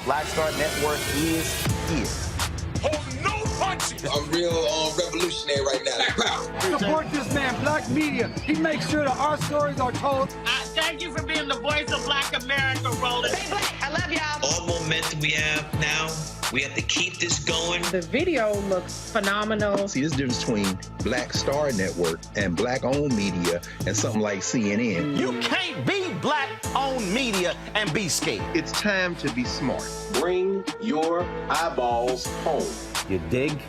Black Star Network is here. Hold no punches! I'm real revolutionary right now. Black power. Support this man, Black Media. He makes sure that our stories are told. Thank you for being the voice of Black America, Roland. Stay black. I love y'all. All momentum we have now, we have to keep this going. The video looks phenomenal. See, this difference between Black Star Network and Black-owned media and something like CNN. You can't be Black-owned media and be scared. It's time to be smart. Bring your eyeballs home. You dig?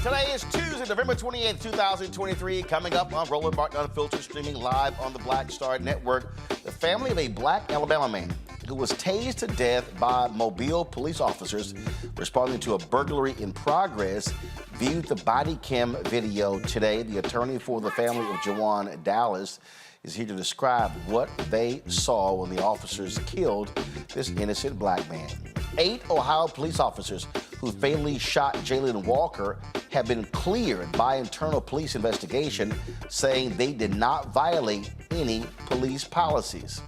Today is Tuesday, November 28th, 2023. Coming up on Roland Martin Unfiltered, streaming live on the Black Star Network. The family of a black Alabama man who was tased to death by Mobile police officers responding to a burglary in progress viewed the body cam video today. The attorney for the family of Jawan Dallas is here to describe what they saw when the officers killed this innocent black man. 8 Ohio police officers who fatally shot Jayland Walker have been cleared by internal police investigation, saying they did not violate any police policies.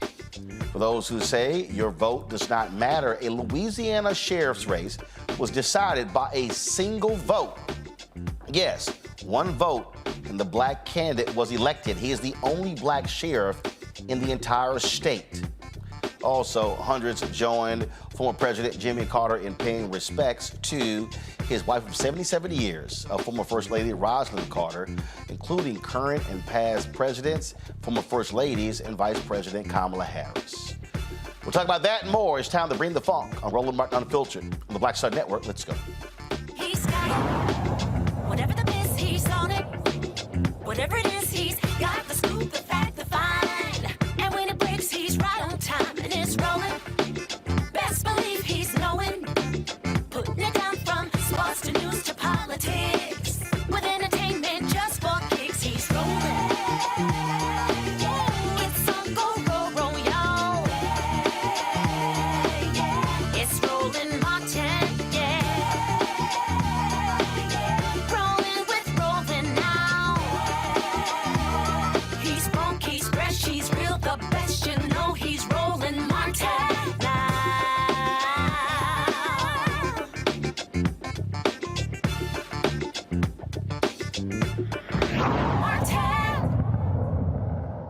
For those who say your vote does not matter, a Louisiana sheriff's race was decided by a single vote. Yes, one vote, and the black candidate was elected. He is the only black sheriff in the entire state. Also, hundreds joined former President Jimmy Carter in paying respects to his wife of 77 years, former First Lady Rosalynn Carter, including current and past presidents, former First Ladies, and Vice President Kamala Harris. We'll talk about that and more. It's time to bring the funk on Roland Martin Unfiltered on the Black Star Network. Let's go. He's got it. Whatever the miss, he's on it. Whatever it is, he's got the scoop, the fact, the find. And when it breaks, he's right on time and it's rolling. Best believe he's knowing. Putting it down from sports to news to politics. With entertainment just for kicks, he's rolling. It's on go, roll, roll, y'all. It's Roland Martin, yeah. Rolling with Roland now. He's funky, he's fresh, he's real, the best, you know he's Roland Martin now.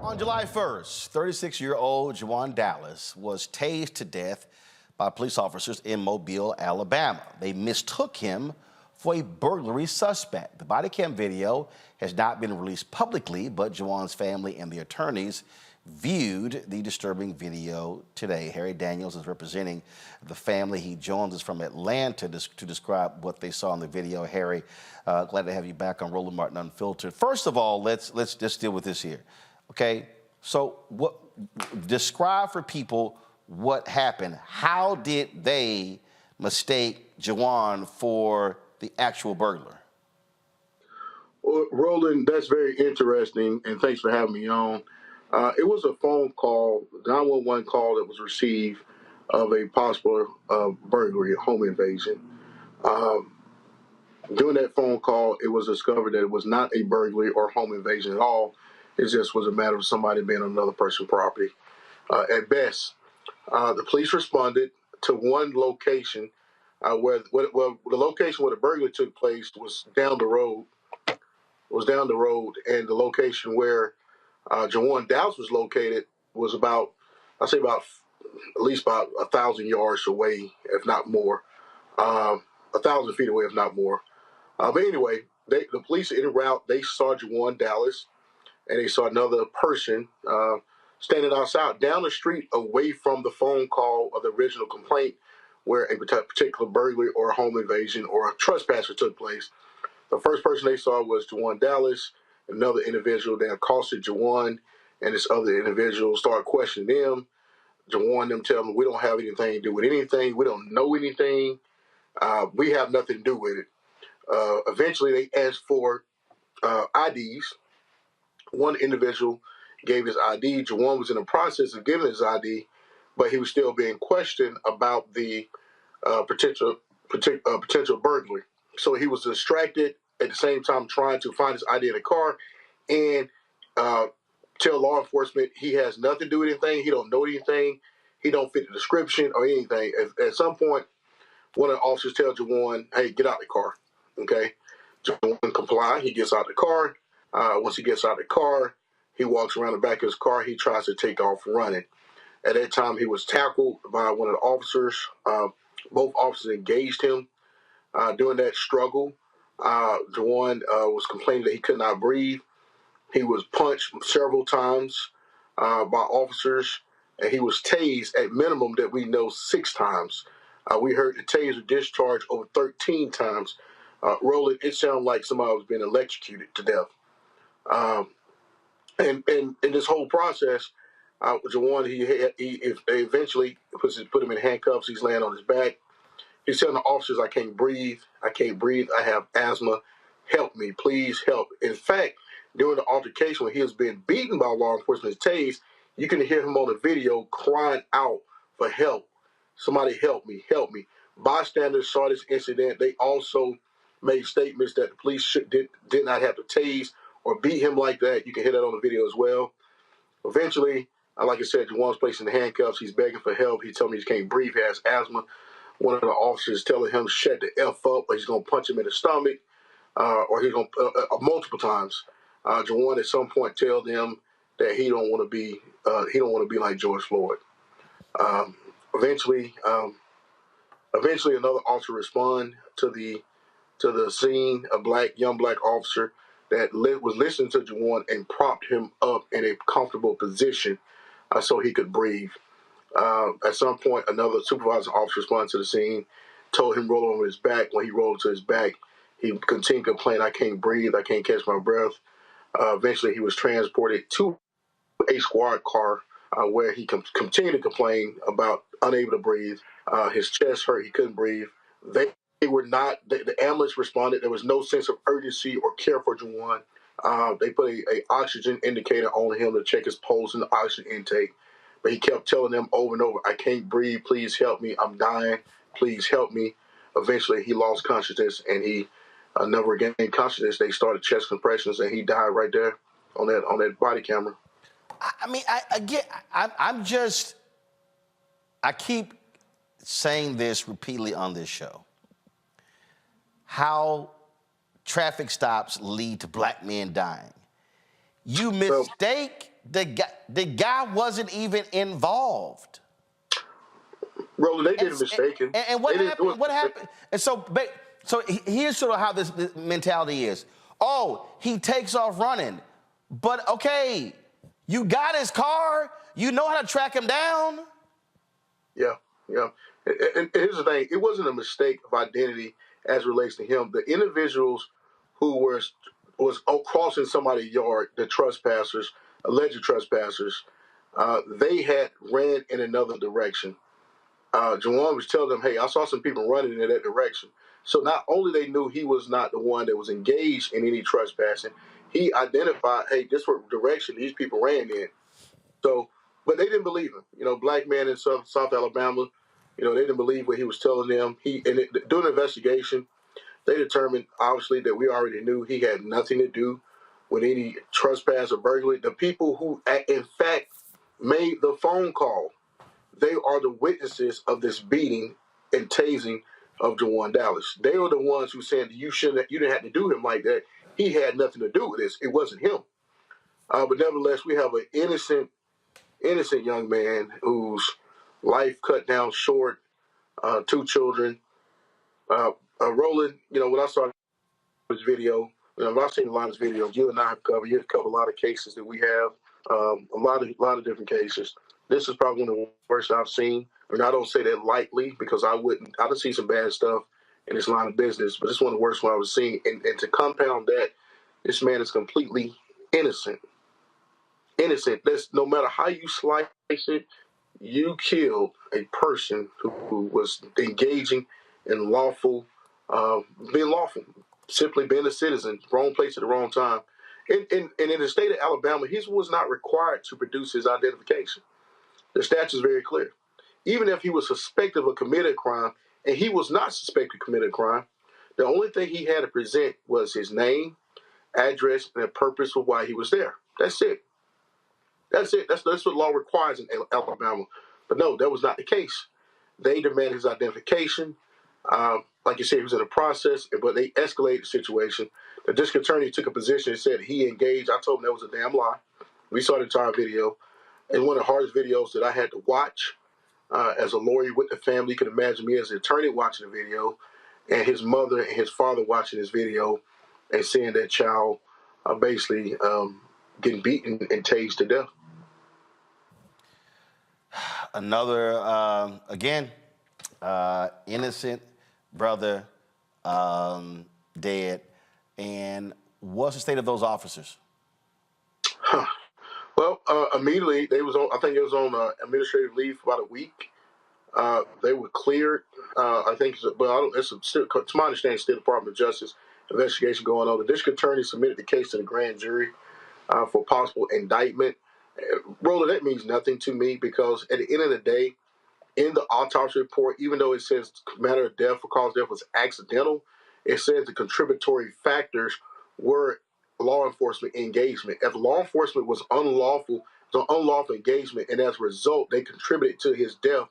On July 1st, 36-year-old Jawan Dallas was tased to death by police officers in Mobile, Alabama. They mistook him for a burglary suspect. The body cam video has not been released publicly, but Jawan's family and the attorneys viewed the disturbing video today. Harry Daniels is representing the family. He joins us from Atlanta to describe what they saw in the video. Harry, glad to have you back on Roland Martin Unfiltered. First of all, let's just deal with this here. Okay, so describe for people what happened. How did they mistake Jawan for the actual burglar? Well, Roland, that's very interesting, and thanks for having me on. It was a phone call, 911 call that was received of a possible burglary, a home invasion. During that phone call, it was discovered that it was not a burglary or home invasion at all. It just was a matter of somebody being on another person's property. At best, the police responded to one location where the location where the burglary took place was down the road. And the location where Jawan Dallas was located was about, I'd say about at least about 1,000 yards away, if not more. 1,000 feet away, if not more. But anyway, the police en route, they saw Jawan Dallas, and they saw another person standing outside down the street away from the phone call of the original complaint where a particular burglary or a home invasion or a trespasser took place. The first person they saw was Jawan Dallas. Another individual that accosted Jawan, and this other individual started questioning them. Jawan them tell them, we don't have anything to do with anything. We don't know anything. We have nothing to do with it. Eventually, they asked for IDs. One individual gave his ID. Jawan was in the process of giving his ID, but he was still being questioned about the potential burglary. So he was distracted at the same time trying to find his ID in the car and tell law enforcement he has nothing to do with anything. He don't know anything. He don't fit the description or anything. At some point, one of the officers tells Jawan, hey, get out the car. Okay? Jawan comply. He gets out the car. Once he gets out the car, he walks around the back of his car. He tries to take off running. At that time, he was tackled by one of the officers. Both officers engaged him. During that struggle, Jawan was complaining that he could not breathe. He was punched several times by officers, and he was tased at minimum that we know 6 times. We heard the taser discharged over 13 times. Roland, it sounded like somebody was being electrocuted to death. And in this whole process, Jawan, he eventually put him in handcuffs. He's laying on his back. He's telling the officers, I can't breathe. I can't breathe. I have asthma. Help me. Please help. In fact, during the altercation when he was being beaten by law enforcement, tased, you can hear him on the video crying out for help. Somebody help me. Help me. Bystanders saw this incident. They also made statements that the police did not have to tase or beat him like that. You can hear that on the video as well. Eventually, like I said, Jawan's placed in the handcuffs. He's begging for help. He told me he can't breathe. He has asthma. One of the officers telling him, shut the F up, or he's going to punch him in the stomach, or he's going to, multiple times. Jawan at some point tell them that he don't want to be like George Floyd. Eventually, another officer respond to the scene, a young black officer that was listening to Jawan and propped him up in a comfortable position so he could breathe. At some point, another supervising officer responded to the scene, told him roll over his back. When he rolled to his back, he continued to complain, I can't breathe, I can't catch my breath. Eventually, he was transported to a squad car where he continued to complain about unable to breathe. His chest hurt, he couldn't breathe. They were not, the ambulance responded. There was no sense of urgency or care for Jawan. They put a oxygen indicator on him to check his pulse and the oxygen intake. But he kept telling them over and over, I can't breathe, please help me, I'm dying, please help me. Eventually, he lost consciousness, and he never regained consciousness. They started chest compressions, and he died right there on that body camera. I mean, I keep saying this repeatedly on this show. How traffic stops lead to black men dying. You mistake the guy wasn't even involved. Roland, they didn't mistake him. And what happened? What happened? And so here's sort of how this mentality is. Oh, he takes off running, but okay, you got his car. You know how to track him down. Yeah. And here's the thing: it wasn't a mistake of identity as relates to him. The individuals who was crossing somebody's yard, the trespassers, alleged trespassers, they had ran in another direction. Jawan was telling them, hey, I saw some people running in that direction. So not only they knew he was not the one that was engaged in any trespassing, he identified, hey, this was the direction these people ran in. So, but they didn't believe him. Black man in South Alabama, they didn't believe what he was telling them. During the investigation, They determined, obviously, that we already knew he had nothing to do with any trespass or burglary. The people who, in fact, made the phone call, they are the witnesses of this beating and tasing of Jawan Dallas. They are the ones who said you didn't have to do him like that. He had nothing to do with this. It wasn't him. But nevertheless, we have an innocent young man whose life cut down short, 2 children. Roland, when I saw his video, when I've seen a lot of his videos, you and I have covered. You've covered a lot of cases that we have, a lot of different cases. This is probably one of the worst I've seen. And I don't say that lightly because I done seen some bad stuff in this line of business, but it's one of the worst ones I've seen. And to compound that, this man is completely innocent. Innocent. That's no matter how you slice it, you killed a person who was engaging in being lawful, simply being a citizen, wrong place at the wrong time. And in the state of Alabama, he was not required to produce his identification. The statute is very clear. Even if he was suspected of a committed crime, and he was not suspected of committed crime, the only thing he had to present was his name, address, and the purpose for why he was there. That's it. That's it. That's what law requires in Alabama. But no, that was not the case. They demanded his identification. Like you said, he was in a process, but they escalated the situation. The district attorney took a position and said he engaged. I told him that was a damn lie. We saw the entire video. And one of the hardest videos that I had to watch as a lawyer with the family. You can imagine me as an attorney watching the video and his mother and his father watching this video and seeing that child basically getting beaten and tased to death. Another, again, innocent brother dead. And what's the state of those officers? Well, immediately they was on. I think it was on administrative leave for about a week. They were cleared. I think, but I don't. It's still, to my understanding, still Department of Justice investigation going on. The district attorney submitted the case to the grand jury for possible indictment. Roland, that means nothing to me because at the end of the day, in the autopsy report, even though it says matter of death or cause of death was accidental, it says the contributory factors were law enforcement engagement. If law enforcement was unlawful, so unlawful engagement, and as a result, they contributed to his death,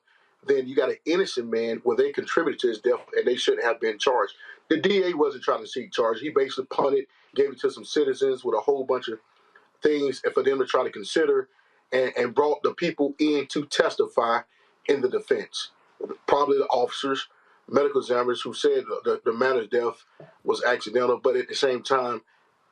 then you got an innocent man where they contributed to his death and they shouldn't have been charged. The DA wasn't trying to seek charge. He basically punted, gave it to some citizens with a whole bunch of things for them to try to consider and brought the people in to testify in the defense. Probably the officers, medical examiners who said the manner of death was accidental, but at the same time,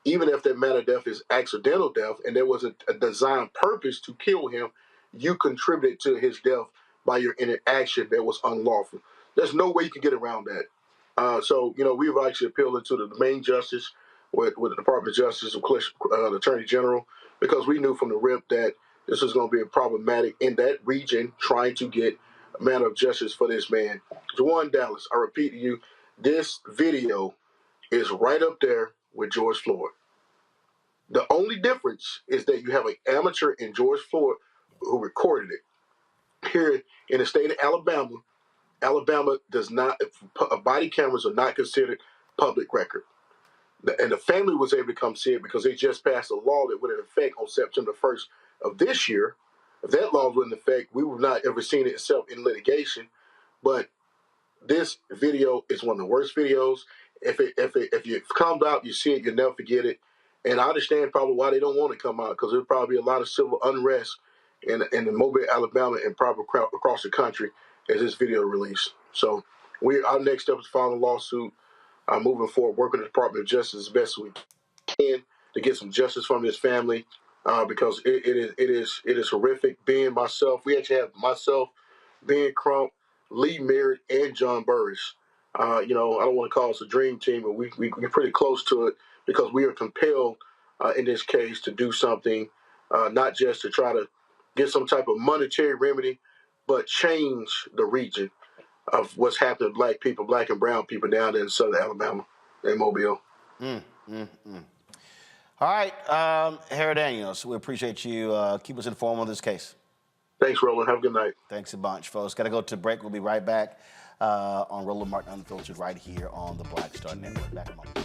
even if that manner of death is accidental death and there was a designed purpose to kill him, you contributed to his death by your interaction that was unlawful. There's no way you can get around that. So, we've actually appealed to the main justice with the Department of Justice, of course, the Attorney General, because we knew from the rip that this was going to be problematic in that region trying to get a manner of justice for this man. Jawan Dallas, I repeat to you, this video is right up there with George Floyd. The only difference is that you have an amateur in George Floyd who recorded it. Here in the state of Alabama, Alabama does not, body cameras are not considered public record. And the family was able to come see it because they just passed a law that went into effect on September 1st of this year. If that law was in effect, we would not ever seen it itself in litigation. But this video is one of the worst videos. If you come out, you see it, you'll never forget it. And I understand probably why they don't want to come out, because there'll probably be a lot of civil unrest in the Mobile, Alabama, and probably across the country as this video released. So our next step is filing a lawsuit, moving forward, working with the Department of Justice as best we can to get some justice from this family, because it is horrific. Being myself, we actually have myself, Ben Crump, Lee Merritt, and John Burris. I don't want to call us a dream team, but we're pretty close to it because we are compelled in this case to do something, not just to try to get some type of monetary remedy, but change the region of what's happening to black people, black and brown people down there in southern Alabama and Mobile. All right, Harry Daniels, we appreciate you. Keep us informed on this case. Thanks, Roland. Have a good night. Thanks a bunch, folks. Got to go to break. We'll be right back. on Roland Martin Unfiltered right here on the Black Star Network. Back in a moment.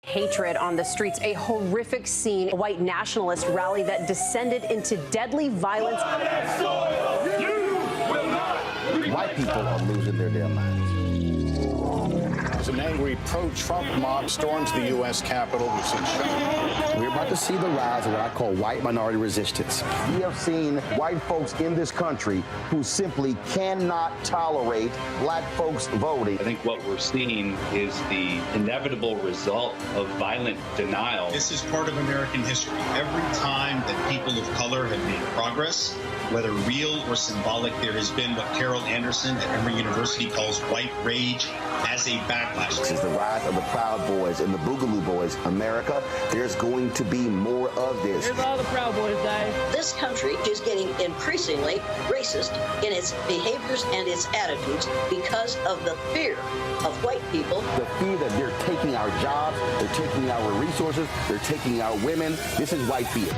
Hatred on the streets, a horrific scene, a white nationalist rally that descended into deadly violence. White people are losing their damn minds. As an angry pro-Trump mob storms the U.S. Capitol, we've seen shooting. We're about to see the rise of what I call white minority resistance. We have seen white folks in this country who simply cannot tolerate black folks voting. I think what we're seeing is the inevitable result of violent denial. This is part of American history. Every time that people of color have made progress, whether real or symbolic, there has been what Carol Anderson at Emory University calls white rage as a backlash. This is the rise of the Proud Boys and the Boogaloo Boys. America, there's going to be more of this. Here's all the Proud Boys, Dave. This country is getting increasingly racist in its behaviors and its attitudes because of the fear of white people. The fear that they're taking our jobs, they're taking our resources, they're taking our women. This is white fear.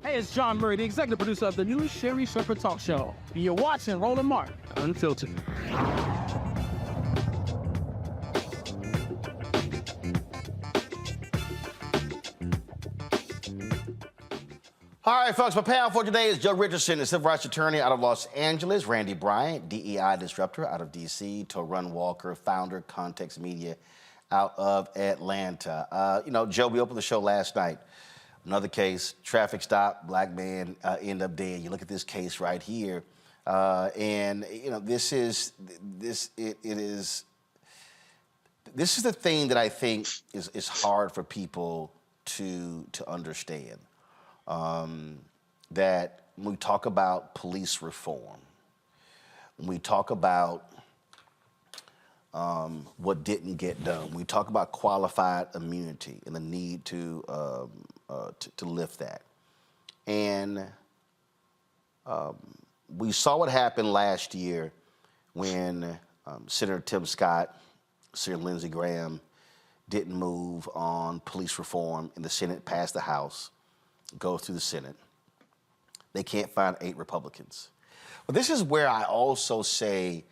Hey, it's John Murray, the executive producer of the new Sherry Shepherd Talk Show. You're watching Roland Martin Unfiltered. All right, folks, my panel for today is Joe Richardson, the civil rights attorney out of Los Angeles, Randy Bryant, DEI disruptor out of D.C., Jawan Walker, founder, Context Media out of Atlanta. Joe, we opened the show last night. Another case, traffic stop, black man end up dead. You look at this case right here, this is the thing that I think is hard for people to understand. That when we talk about police reform, when we talk about what didn't get done, when we talk about qualified immunity and the need to lift that. And we saw what happened last year when Senator Tim Scott, Senator Lindsey Graham didn't move on police reform, and the Senate passed the House, goes through the Senate. They can't find 8 Republicans. But this is where I also say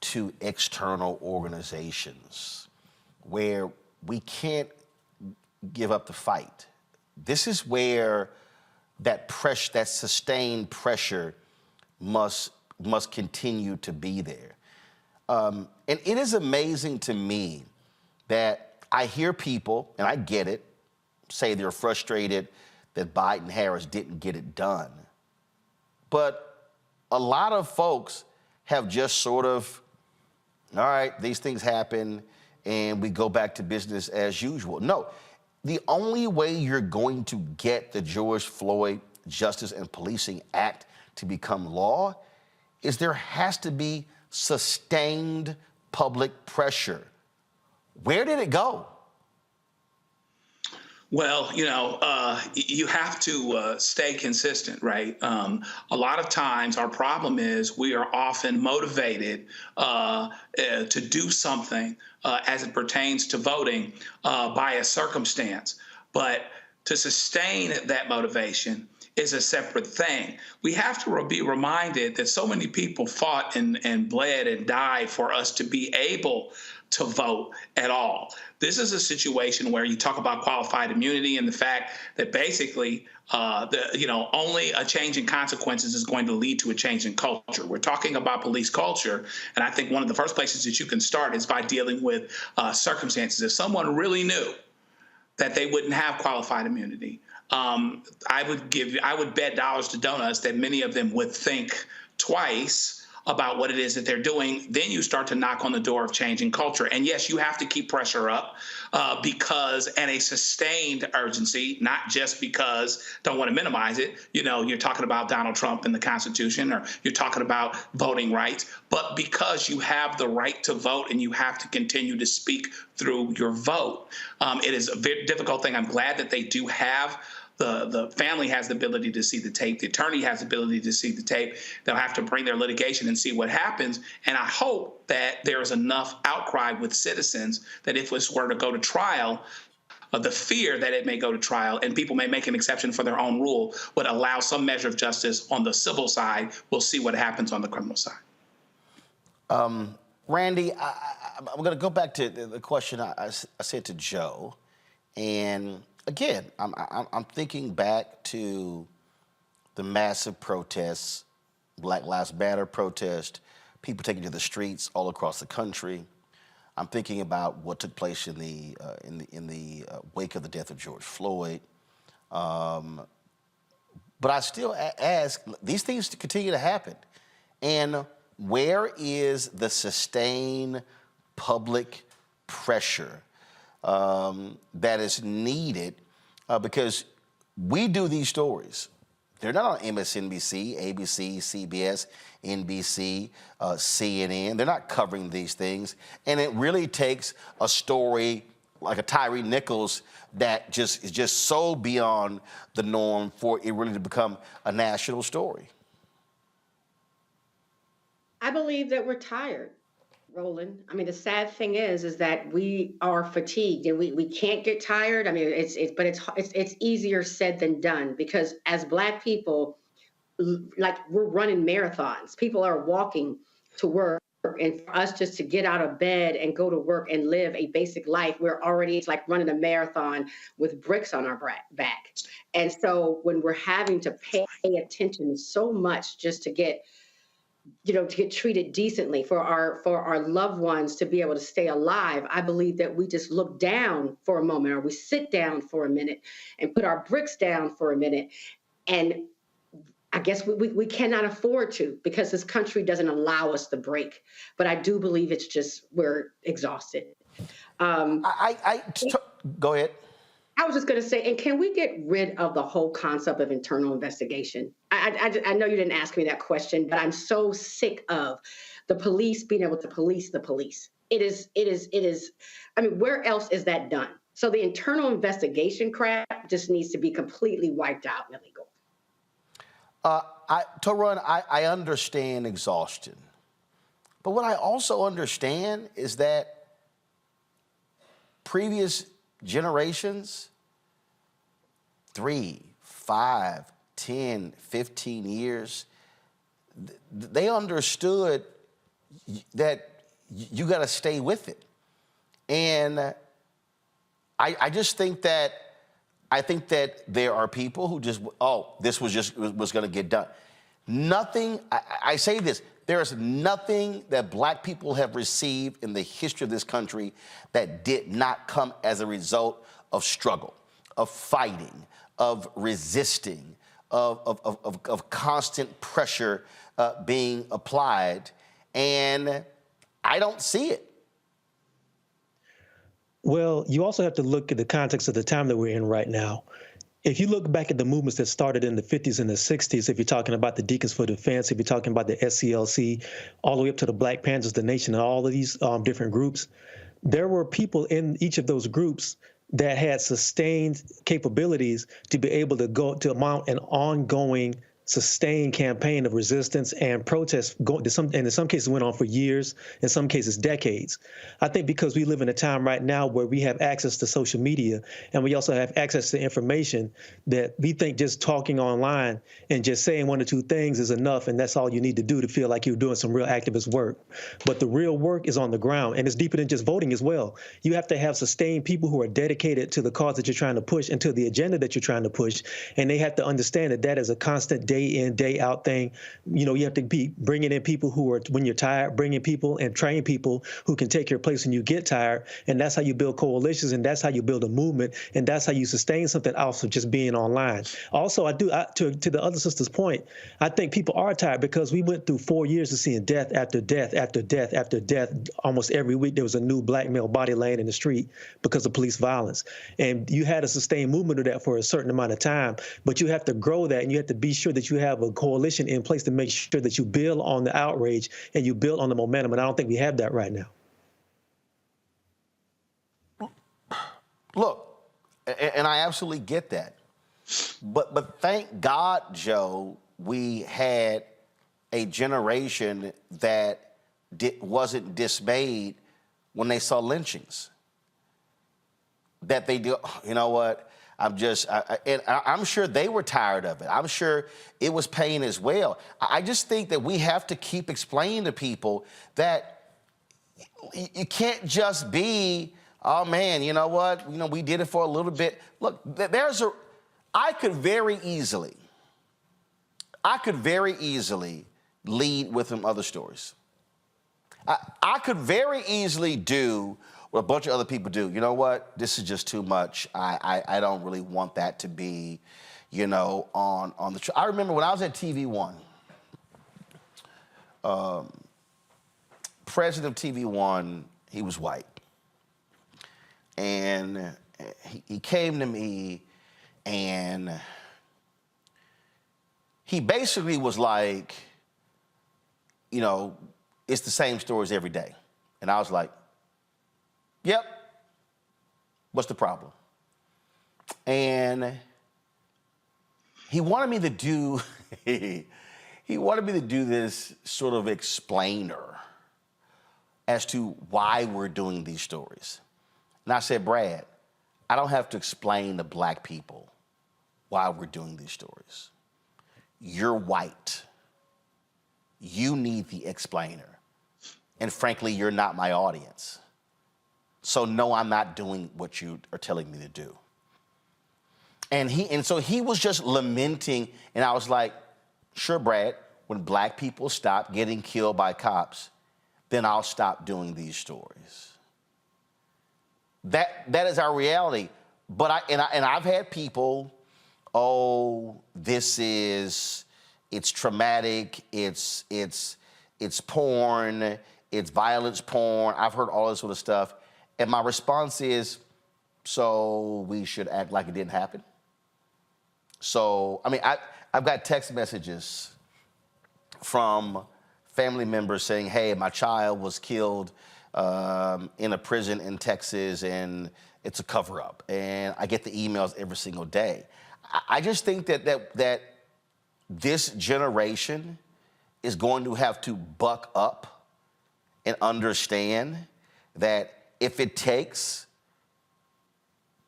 to external organizations where we can't give up the fight. This is where that pressure, that sustained pressure must continue to be there. And it is amazing to me that I hear people, and I get it, say they're frustrated that Biden-Harris didn't get it done. But a lot of folks have just sort of, all right, these things happen and we go back to business as usual. No, the only way you're going to get the George Floyd Justice and Policing Act to become law is there has to be sustained public pressure. Where did it go? Well, you have to stay consistent, right? A lot of times our problem is we are often motivated to do something as it pertains to voting by a circumstance. But to sustain that motivation is a separate thing. We have to be reminded that so many people fought and bled and died for us to be able to vote at all. This is a situation where you talk about qualified immunity and the fact that basically only a change in consequences is going to lead to a change in culture. We're talking about police culture, and I think one of the first places that you can start is by dealing with circumstances. If someone really knew that they wouldn't have qualified immunity, I would bet dollars to donuts that many of them would think twice about what it is that they're doing. Then you start to knock on the door of changing culture. And yes, you have to keep pressure up and a sustained urgency, not just because, don't want to minimize it, you're talking about Donald Trump and the Constitution, or you're talking about voting rights, but because you have the right to vote and you have to continue to speak through your vote. It is a very difficult thing. I'm glad that they do have the family has the ability to see the tape. The attorney has the ability to see the tape. They'll have to bring their litigation and see what happens. And I hope that there is enough outcry with citizens that if this were to go to trial, the fear that it may go to trial and people may make an exception for their own rule would allow some measure of justice on the civil side. We'll see what happens on the criminal side. Randy, I'm going to go back to the question I said to Joe. And again, I'm thinking back to the massive protests, Black Lives Matter protest, people taking to the streets all across the country. I'm thinking about what took place in the wake of the death of George Floyd. But I still ask, these things continue to happen. And where is the sustained public pressure that is needed? Because we do these stories. They're not on MSNBC, ABC, CBS, NBC, CNN. They're not covering these things. And it really takes a story like a Tyree Nichols that is just so beyond the norm for it really to become a national story. I believe that we're tired, Roland. I mean, the sad thing is that we are fatigued and we can't get tired. I mean, it's easier said than done, because as Black people, like, we're running marathons. People are walking to work, and for us just to get out of bed and go to work and live a basic life, it's like running a marathon with bricks on our back. And so when we're having to pay attention so much just to get treated decently, for our loved ones to be able to stay alive, I believe that we just look down for a moment, or we sit down for a minute and put our bricks down for a minute. And I guess we cannot afford to, because this country doesn't allow us the break. But I do believe it's just we're exhausted. Go ahead. I was just going to say, and can we get rid of the whole concept of internal investigation? I know you didn't ask me that question, but I'm so sick of the police being able to police the police. It is. I mean, where else is that done? So the internal investigation crap just needs to be completely wiped out and illegal. Taron, I understand exhaustion. But what I also understand is that previous generations, 3, 5, 10, 15 years, they understood that you got to stay with it. And I just think that there are people who just, this was going to get done. Nothing, I say this, there is nothing that Black people have received in the history of this country that did not come as a result of struggle, of fighting, of resisting, of constant pressure being applied. And I don't see it. Well, you also have to look at the context of the time that we're in right now. If you look back at the movements that started in the 50s and the 60s, if you're talking about the Deacons for Defense, if you're talking about the SCLC, all the way up to the Black Panthers, the Nation, and all of these different groups, there were people in each of those groups that had sustained capabilities to be able to go to mount an ongoing sustained campaign of resistance and protest, and in some cases went on for years, in some cases decades. I think because we live in a time right now where we have access to social media and we also have access to information, that we think just talking online and just saying one or two things is enough, and that's all you need to do to feel like you're doing some real activist work. But the real work is on the ground, and it's deeper than just voting as well. You have to have sustained people who are dedicated to the cause that you're trying to push and to the agenda that you're trying to push, and they have to understand that that is a constant day in, day out thing. You know, you have to be bringing in people who are, when you're tired, bringing people and train people who can take your place when you get tired, and that's how you build coalitions, and that's how you build a movement, and that's how you sustain something off of just being online. Also, to the other sister's point, I think people are tired because we went through 4 years of seeing death after death after death after death. Almost every week there was a new black male body laying in the street because of police violence. And you had a sustained movement of that for a certain amount of time, but you have to grow that, and you have to be sure that you have a coalition in place to make sure that you build on the outrage and you build on the momentum. And I don't think we have that right now. Look, and I absolutely get that. But thank God, Joe, we had a generation that wasn't dismayed when they saw lynchings. That they do, you know what? I'm sure they were tired of it. I'm sure it was pain as well. I just think that we have to keep explaining to people that you can't just be, oh man, you know what? You know, we did it for a little bit. Look, I could very easily lead with some other stories. I could very easily do what a bunch of other people do. You know what? This is just too much. I don't really want that to be, you know, on the. I remember when I was at TV One, president of TV One, he was white, and he came to me, and he basically was like, you know, it's the same stories every day, and I was like, yep. What's the problem? And he wanted me to do this sort of explainer as to why we're doing these stories. And I said, Brad, I don't have to explain to black people why we're doing these stories. You're white. You need the explainer. And frankly, you're not my audience. So no, I'm not doing what you are telling me to do. And so he was just lamenting, and I was like, sure, Brad, when black people stop getting killed by cops, then I'll stop doing these stories. That is our reality. But I've had people, oh, it's traumatic, it's porn, it's violence porn. I've heard all this sort of stuff. And my response is, so we should act like it didn't happen? So, I mean, I've got text messages from family members saying, hey, my child was killed in a prison in Texas and it's a cover-up. And I get the emails every single day. I just think that this generation is going to have to buck up and understand that if it takes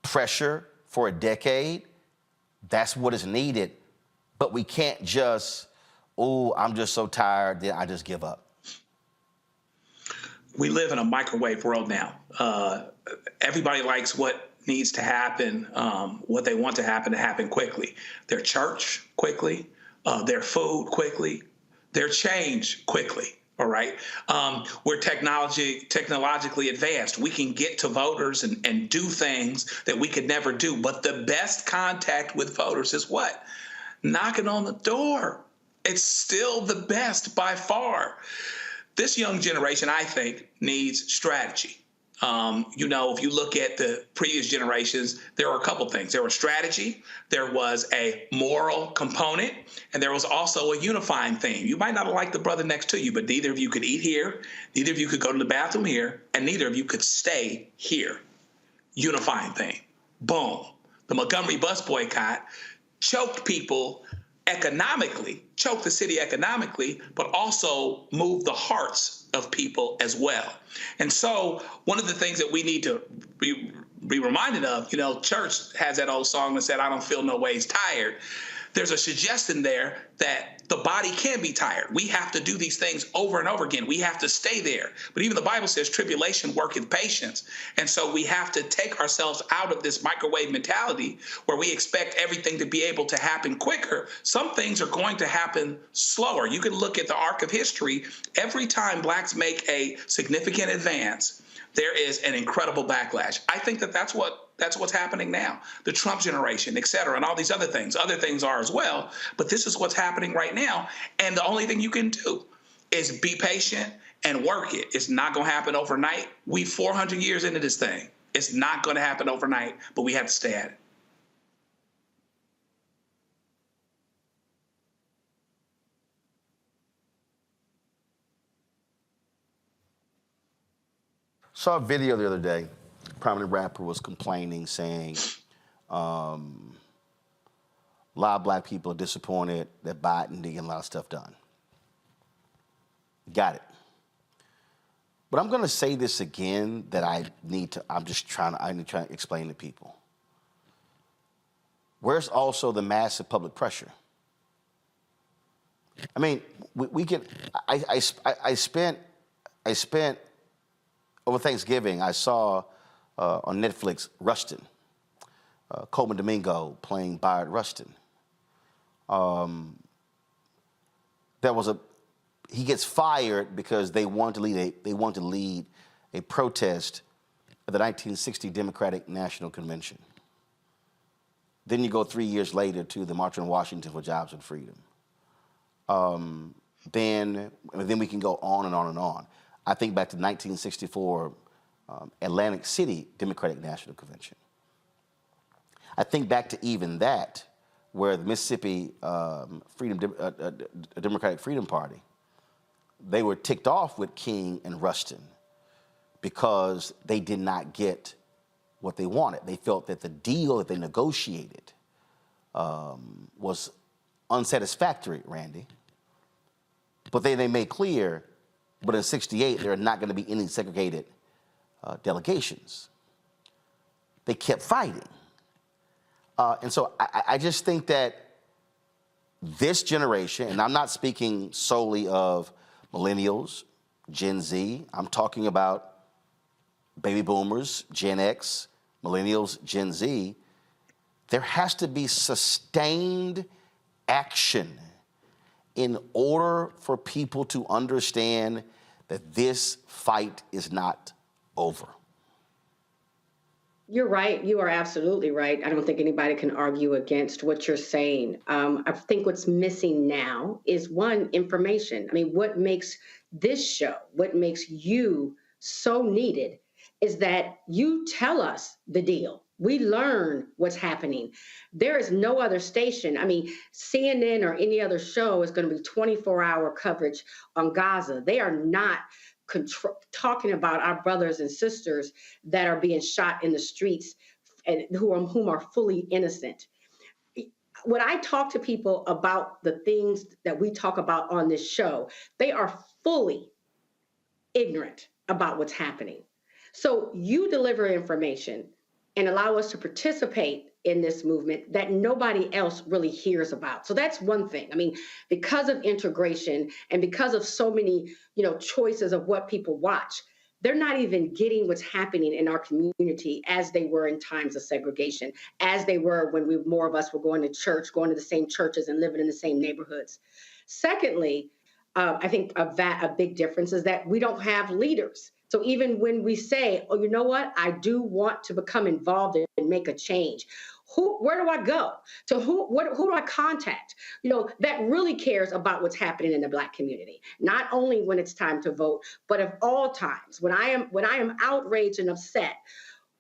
pressure for a decade, that's what is needed. But we can't just, oh, I'm just so tired, then I just give up. We live in a microwave world now. Everybody likes what needs to happen, what they want to happen quickly. Their church quickly, their food quickly, their change quickly. All right. We're technologically advanced. We can get to voters and do things that we could never do. But the best contact with voters is what? Knocking on the door. It's still the best by far. This young generation, I think, needs strategy. You know, if you look at the previous generations, there were a couple things. There was strategy, there was a moral component, and there was also a unifying thing. You might not like the brother next to you, but neither of you could eat here, neither of you could go to the bathroom here, and neither of you could stay here. Unifying thing. Boom. The Montgomery bus boycott choked people economically, choke the city economically, but also move the hearts of people as well. And so one of the things that we need to be reminded of, you know, church has that old song that said, I don't feel no ways tired. There's a suggestion there that the body can be tired. We have to do these things over and over again. We have to stay there. But even the Bible says tribulation worketh patience. And so we have to take ourselves out of this microwave mentality where we expect everything to be able to happen quicker. Some things are going to happen slower. You can look at the arc of history. Every time blacks make a significant advance, there is an incredible backlash. I think that that's what's happening now. The Trump generation, et cetera, and all these other things. Other things are as well, but this is what's happening right now. And the only thing you can do is be patient and work it. It's not going to happen overnight. We 400 years into this thing. It's not going to happen overnight, but we have to stay at it. Saw a video the other day. A prominent rapper was complaining, saying a lot of black people are disappointed that Biden didn't get a lot of stuff done. Got it. But I'm going to say this again that I need to trying to explain to people. Where's also the massive public pressure? I mean, I spent over Thanksgiving, I saw on Netflix Rustin, Coleman Domingo playing Bayard Rustin. He gets fired because they want to lead a protest at the 1960 Democratic National Convention. Then you go 3 years later to the March on Washington for Jobs and Freedom. Then we can go on and on and on. I think back to 1964 Atlantic City Democratic National Convention. I think back to even that, where the Mississippi Democratic Freedom Party, they were ticked off with King and Rustin because they did not get what they wanted. They felt that the deal that they negotiated was unsatisfactory, Randy. But they made clear, but in '68, there are not going to be any segregated delegations. They kept fighting. And so I just think that this generation, and I'm not speaking solely of millennials, Gen Z, I'm talking about baby boomers, Gen X, millennials, Gen Z, there has to be sustained action in order for people to understand that this fight is not over. You're right. You are absolutely right. I don't think anybody can argue against what you're saying. I think what's missing now is, one, information. I mean, what makes this show, what makes you so needed is that you tell us the deal. We learn what's happening. There is no other station. I mean, CNN or any other show is going to be 24-hour coverage on Gaza. They are not talking about our brothers and sisters that are being shot in the streets and whom are fully innocent. When I talk to people about the things that we talk about on this show, they are fully ignorant about what's happening. So you deliver information and allow us to participate in this movement that nobody else really hears about. So that's one thing. I mean, because of integration and because of so many, choices of what people watch, they're not even getting what's happening in our community as they were in times of segregation, as they were when more of us were going to church, going to the same churches and living in the same neighborhoods. Secondly, I think a big difference is that we don't have leaders. So even when we say, oh, you know what, I do want to become involved and make a change, where do I go? To who do I contact? That really cares about what's happening in the Black community, not only when it's time to vote, but of all times. When I am outraged and upset,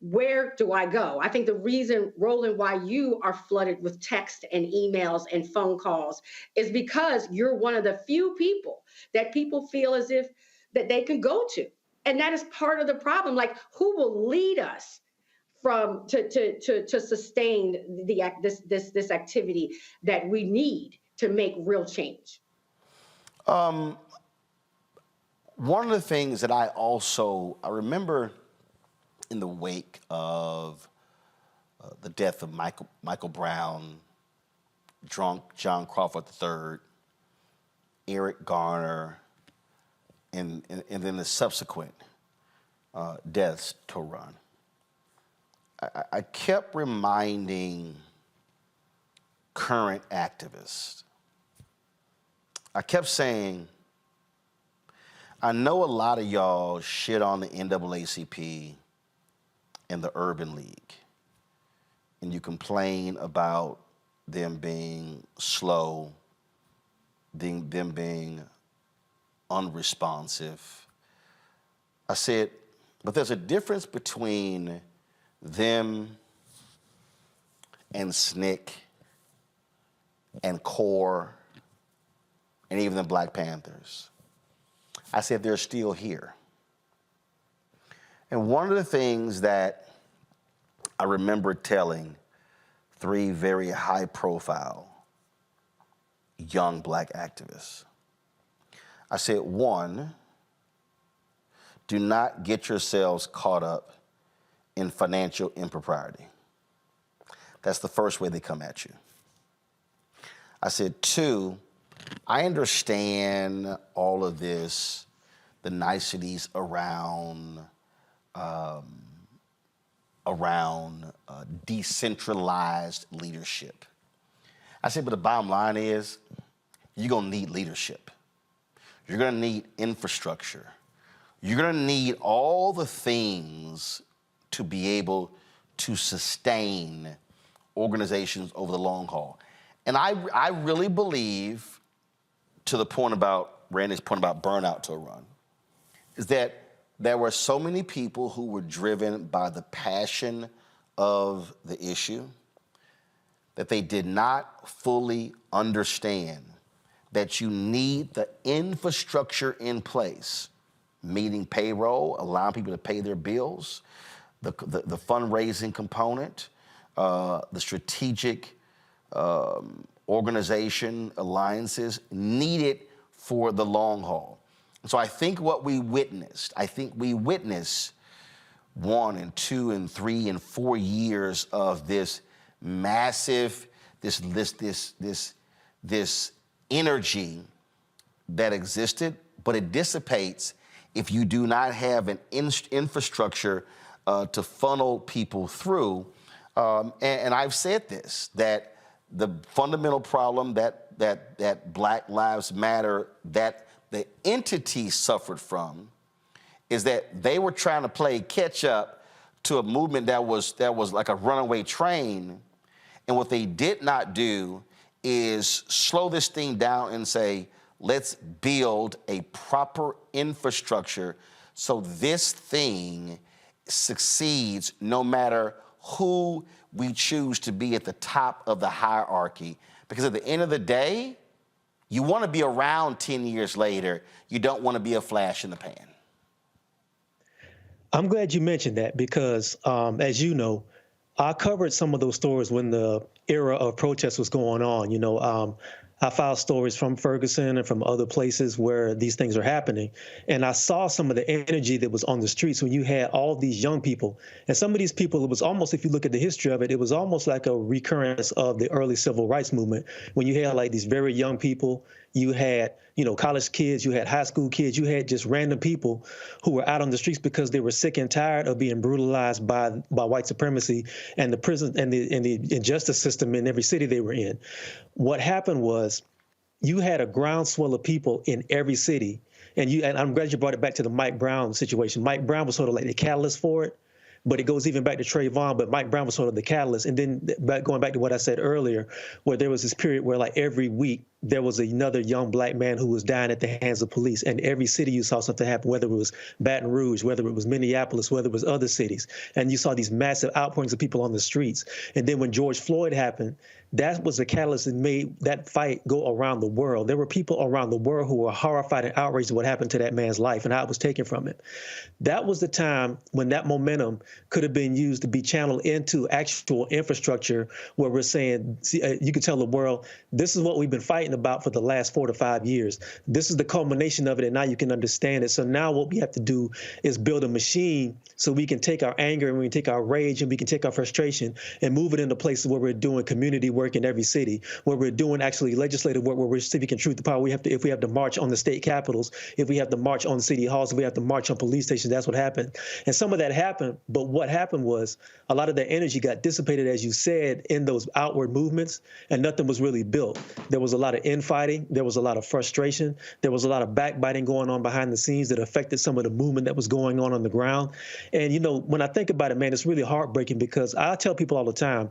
where do I go? I think the reason, Roland, why you are flooded with text and emails and phone calls is because you're one of the few people that people feel as if that they can go to. And that is part of the problem. Like, who will lead us to sustain this activity that we need? to make real change? One of the things that I remember in the wake of the death of Michael Brown, drunk John Crawford III, Eric Garner, and then the subsequent deaths to run. I kept reminding current activists. I kept saying, I know a lot of y'all shit on the NAACP and the Urban League, and you complain about them being slow, them being unresponsive. I said, but there's a difference between them and SNCC and CORE and even the Black Panthers. I said, they're still here. And one of the things that I remember telling 3 very high-profile young Black activists, I said, 1, do not get yourselves caught up in financial impropriety. That's the first way they come at you. I said, 2, I understand all of this, the niceties around decentralized leadership. I said, but the bottom line is, you're gonna need leadership. You're gonna need infrastructure. You're gonna need all the things to be able to sustain organizations over the long haul. And I really believe, to the point about Randy's point about burnout to a run, is that there were so many people who were driven by the passion of the issue that they did not fully understand that you need the infrastructure in place, meeting payroll, allowing people to pay their bills, the fundraising component, the strategic organization, alliances needed for the long haul. So I think what we witnessed, 1 and 2 and 3 and 4 years of this massive, this energy that existed, but it dissipates if you do not have an infrastructure to funnel people through. And I've said this, that the fundamental problem that Black Lives Matter, that the entity suffered from, is that they were trying to play catch up to a movement that was like a runaway train. And what they did not do is slow this thing down and say, let's build a proper infrastructure so this thing succeeds no matter who we choose to be at the top of the hierarchy. Because at the end of the day, you want to be around 10 years later. You don't want to be a flash in the pan. I'm glad you mentioned that because, as you know, I covered some of those stories when the era of protest was going on. You know, I filed stories from Ferguson and from other places where these things are happening. And I saw some of the energy that was on the streets when you had all these young people. And some of these people, it was almost, if you look at the history of it, it was almost like a recurrence of the early civil rights movement. When you had like these very young people, you had, you know, college kids, you had high school kids, you had just random people who were out on the streets because they were sick and tired of being brutalized by white supremacy and the prison and the injustice system in every city they were in. What happened was you had a groundswell of people in every city. And I'm glad you brought it back to the Mike Brown situation. Mike Brown was sort of like the catalyst for it. But it goes even back to Trayvon, but Mike Brown was sort of the catalyst. And then going back to what I said earlier, where there was this period where like every week there was another young black man who was dying at the hands of police. And every city you saw something happen, whether it was Baton Rouge, whether it was Minneapolis, whether it was other cities. And you saw these massive outpourings of people on the streets. And then when George Floyd happened, that was the catalyst that made that fight go around the world. There were people around the world who were horrified and outraged at what happened to that man's life and how it was taken from him. That was the time when that momentum could have been used to be channeled into actual infrastructure where we're saying, you could tell the world, this is what we've been fighting about for the last 4 to 5 years. This is the culmination of it, and now you can understand it. So now what we have to do is build a machine so we can take our anger and we can take our rage and we can take our frustration and move it into places where we're doing community work in every city, where we're doing actually legislative work, where we're speaking truth to power. If we have to march on the state capitals, if we have to march on city halls, if we have to march on police stations, that's what happened. And some of that happened, but what happened was a lot of that energy got dissipated, as you said, in those outward movements, and nothing was really built. There was a lot of infighting, there was a lot of frustration, there was a lot of backbiting going on behind the scenes that affected some of the movement that was going on the ground. And, you know, when I think about it, man, it's really heartbreaking because I tell people all the time,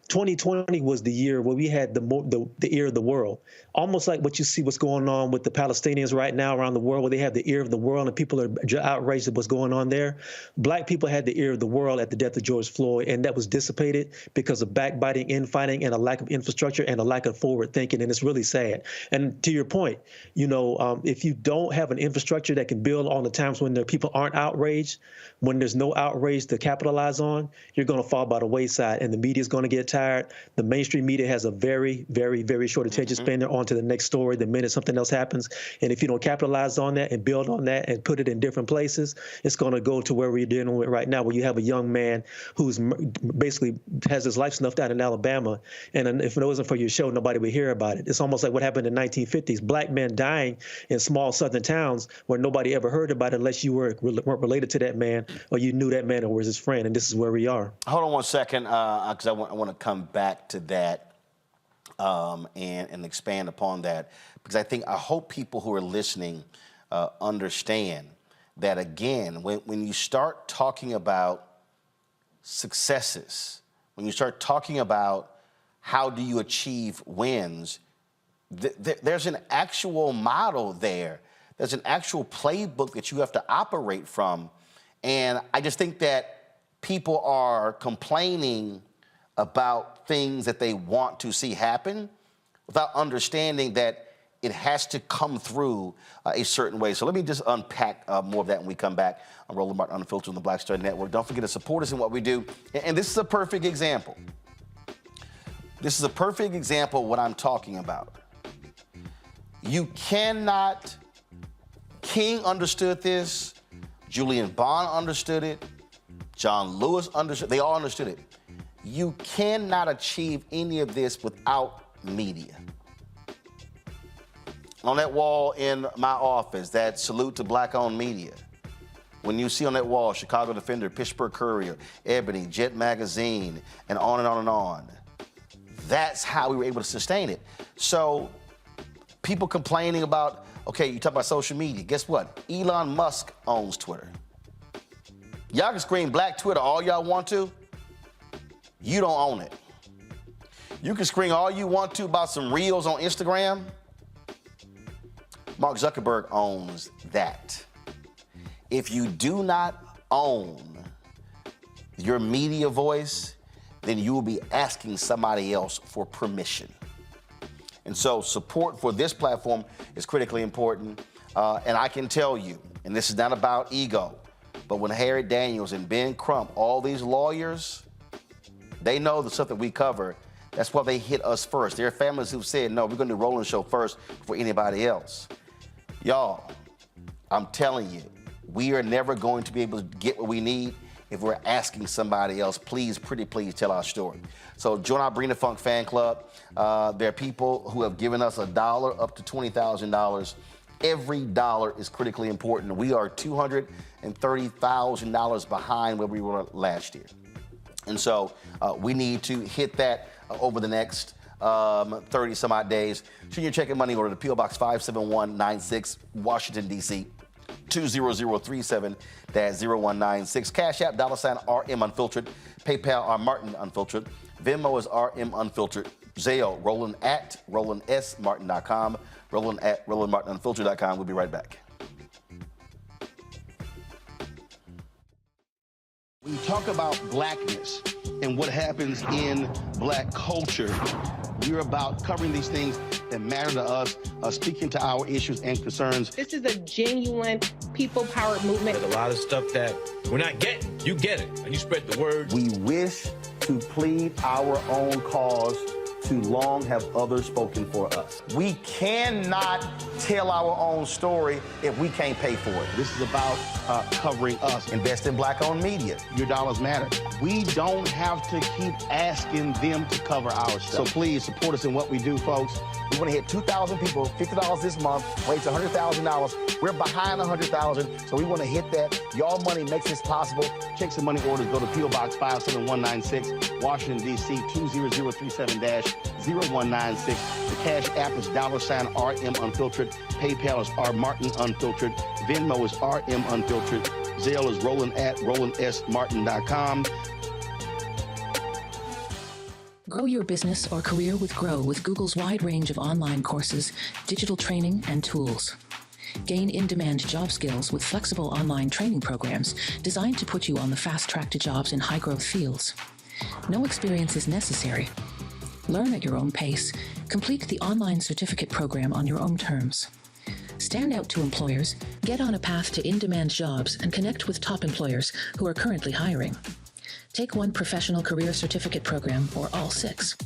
2020 was the year where we had the ear of the world, almost like what you see what's going on with the Palestinians right now around the world, where they have the ear of the world and people are outraged at what's going on there. Black people had the ear of the world at the death of George Floyd, and that was dissipated because of backbiting, infighting, and a lack of infrastructure and a lack of forward thinking, and it's really sad. And to your point, you know, if you don't have an infrastructure that can build on the times when the people aren't outraged, when there's no outrage to capitalize on, you're going to fall by the wayside, and the media is going to get tired. The mainstream media has a very, very, very short attention span. They're on to the next story the minute something else happens. And if you don't capitalize on that and build on that and put it in different places, it's going to go to where we're dealing with right now, where you have a young man who's basically has his life snuffed out in Alabama. And if it wasn't for your show, nobody would hear about it. It's almost like what happened in the 1950s. Black men dying in small southern towns where nobody ever heard about it unless you weren't related to that man or you knew that man or was his friend. And this is where we are. Hold on one second, because I want to come back to that and expand upon that, because I hope people who are listening understand that, again, when you start talking about successes, when you start talking about how do you achieve wins, there's an actual model there. There's an actual playbook that you have to operate from. And I just think that people are complaining about things that they want to see happen without understanding that it has to come through a certain way. So let me just unpack more of that when we come back on Roland Martin Unfiltered on the Black Star Network. Don't forget to support us in what we do. And this is a perfect example. This is a perfect example of what I'm talking about. You cannot, King understood this, Julian Bond understood it, John Lewis understood, they all understood it. You cannot achieve any of this without media. On that wall in my office, that salute to black-owned media. When you see on that wall, Chicago Defender, Pittsburgh Courier, Ebony, Jet Magazine, and on and on and on. That's how we were able to sustain it. So people complaining about, okay, you talk about social media. Guess what? Elon Musk owns Twitter. Y'all can scream black Twitter all y'all want to. You don't own it. You can scream all you want to about some reels on Instagram. Mark Zuckerberg owns that. If you do not own your media voice, then you will be asking somebody else for permission. And so support for this platform is critically important. And I can tell you, and this is not about ego, but when Harry Daniels and Ben Crump, all these lawyers, they know the stuff that we cover. That's why they hit us first. There are families who've said, no, we're going to do Roland Show first before anybody else. Y'all, I'm telling you, we are never going to be able to get what we need if we're asking somebody else, please, pretty please tell our story. So join our Bring the Funk fan club. There are people who have given us $1 up to $20,000. Every dollar is critically important. We are $230,000 behind where we were last year. And so we need to hit that over the next 30 some odd days. Send your check and money order to P.O. Box 57196, Washington, D.C. 20037-0196. Cash App, $RM Unfiltered. PayPal, R Martin Unfiltered. Venmo is RM Unfiltered. Zale, Roland at RolandSMartin.com, Roland at RolandMartinUnfiltered.com. We'll be right back. When you talk about blackness and what happens in black culture, we're about covering these things that matter to us, speaking to our issues and concerns. This is a genuine people-powered movement. There's a lot of stuff that we're not getting. You get it, and you spread the word. We wish to plead our own cause. Too long have others spoken for us. We cannot tell our own story if we can't pay for it. This is about covering us. Invest in black-owned media. Your dollars matter. We don't have to keep asking them to cover our stuff. So please support us in what we do, folks. We want to hit 2,000 people, $50 this month, raise $100,000. We're behind 100,000, so we want to hit that. Y'all money makes this possible. Check some money orders. Go to P.O. Box 57196, Washington, D.C. 20037-0196. The Cash App is $RM Unfiltered. PayPal is R Martin Unfiltered. Venmo is RM Unfiltered. Zelle is Roland at RolandSMartin.com. Grow your business or career with Grow with Google's wide range of online courses, digital training, and tools. Gain in-demand job skills with flexible online training programs designed to put you on the fast track to jobs in high-growth fields. No experience is necessary. Learn at your own pace. Complete the online certificate program on your own terms. Stand out to employers, get on a path to in-demand jobs, and connect with top employers who are currently hiring. Take one professional career certificate program or all 6.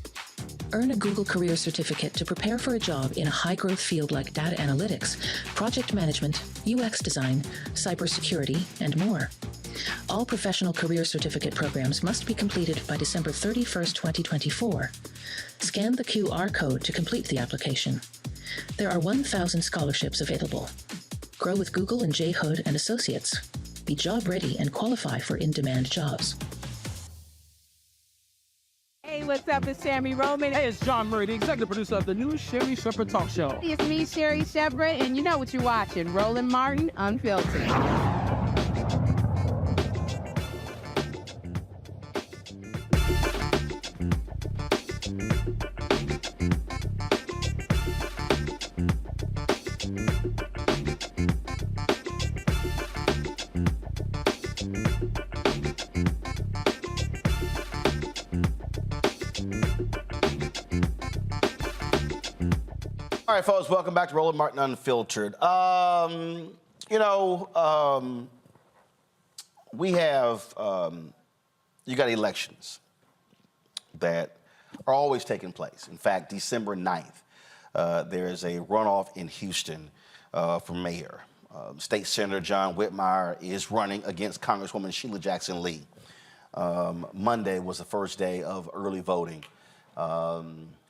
Earn a Google Career Certificate to prepare for a job in a high-growth field like data analytics, project management, UX design, cybersecurity, and more. All professional career certificate programs must be completed by December 31st, 2024. Scan the QR code to complete the application. There are 1,000 scholarships available. Grow with Google and J. Hood and Associates. Be job ready and qualify for in-demand jobs. Hey, what's up? It's Sammy Roman. Hey, it's John Murray, the executive producer of the new Sherry Shepherd Talk Show. It's me, Sherry Shepherd, and you know what you're watching, Roland Martin Unfiltered. All right, folks, welcome back to Roland Martin Unfiltered. We have, you got elections that are always taking place. In fact, December 9th, there is a runoff in Houston for mayor. State Senator John Whitmire is running against Congresswoman Sheila Jackson Lee. Monday was the first day of early voting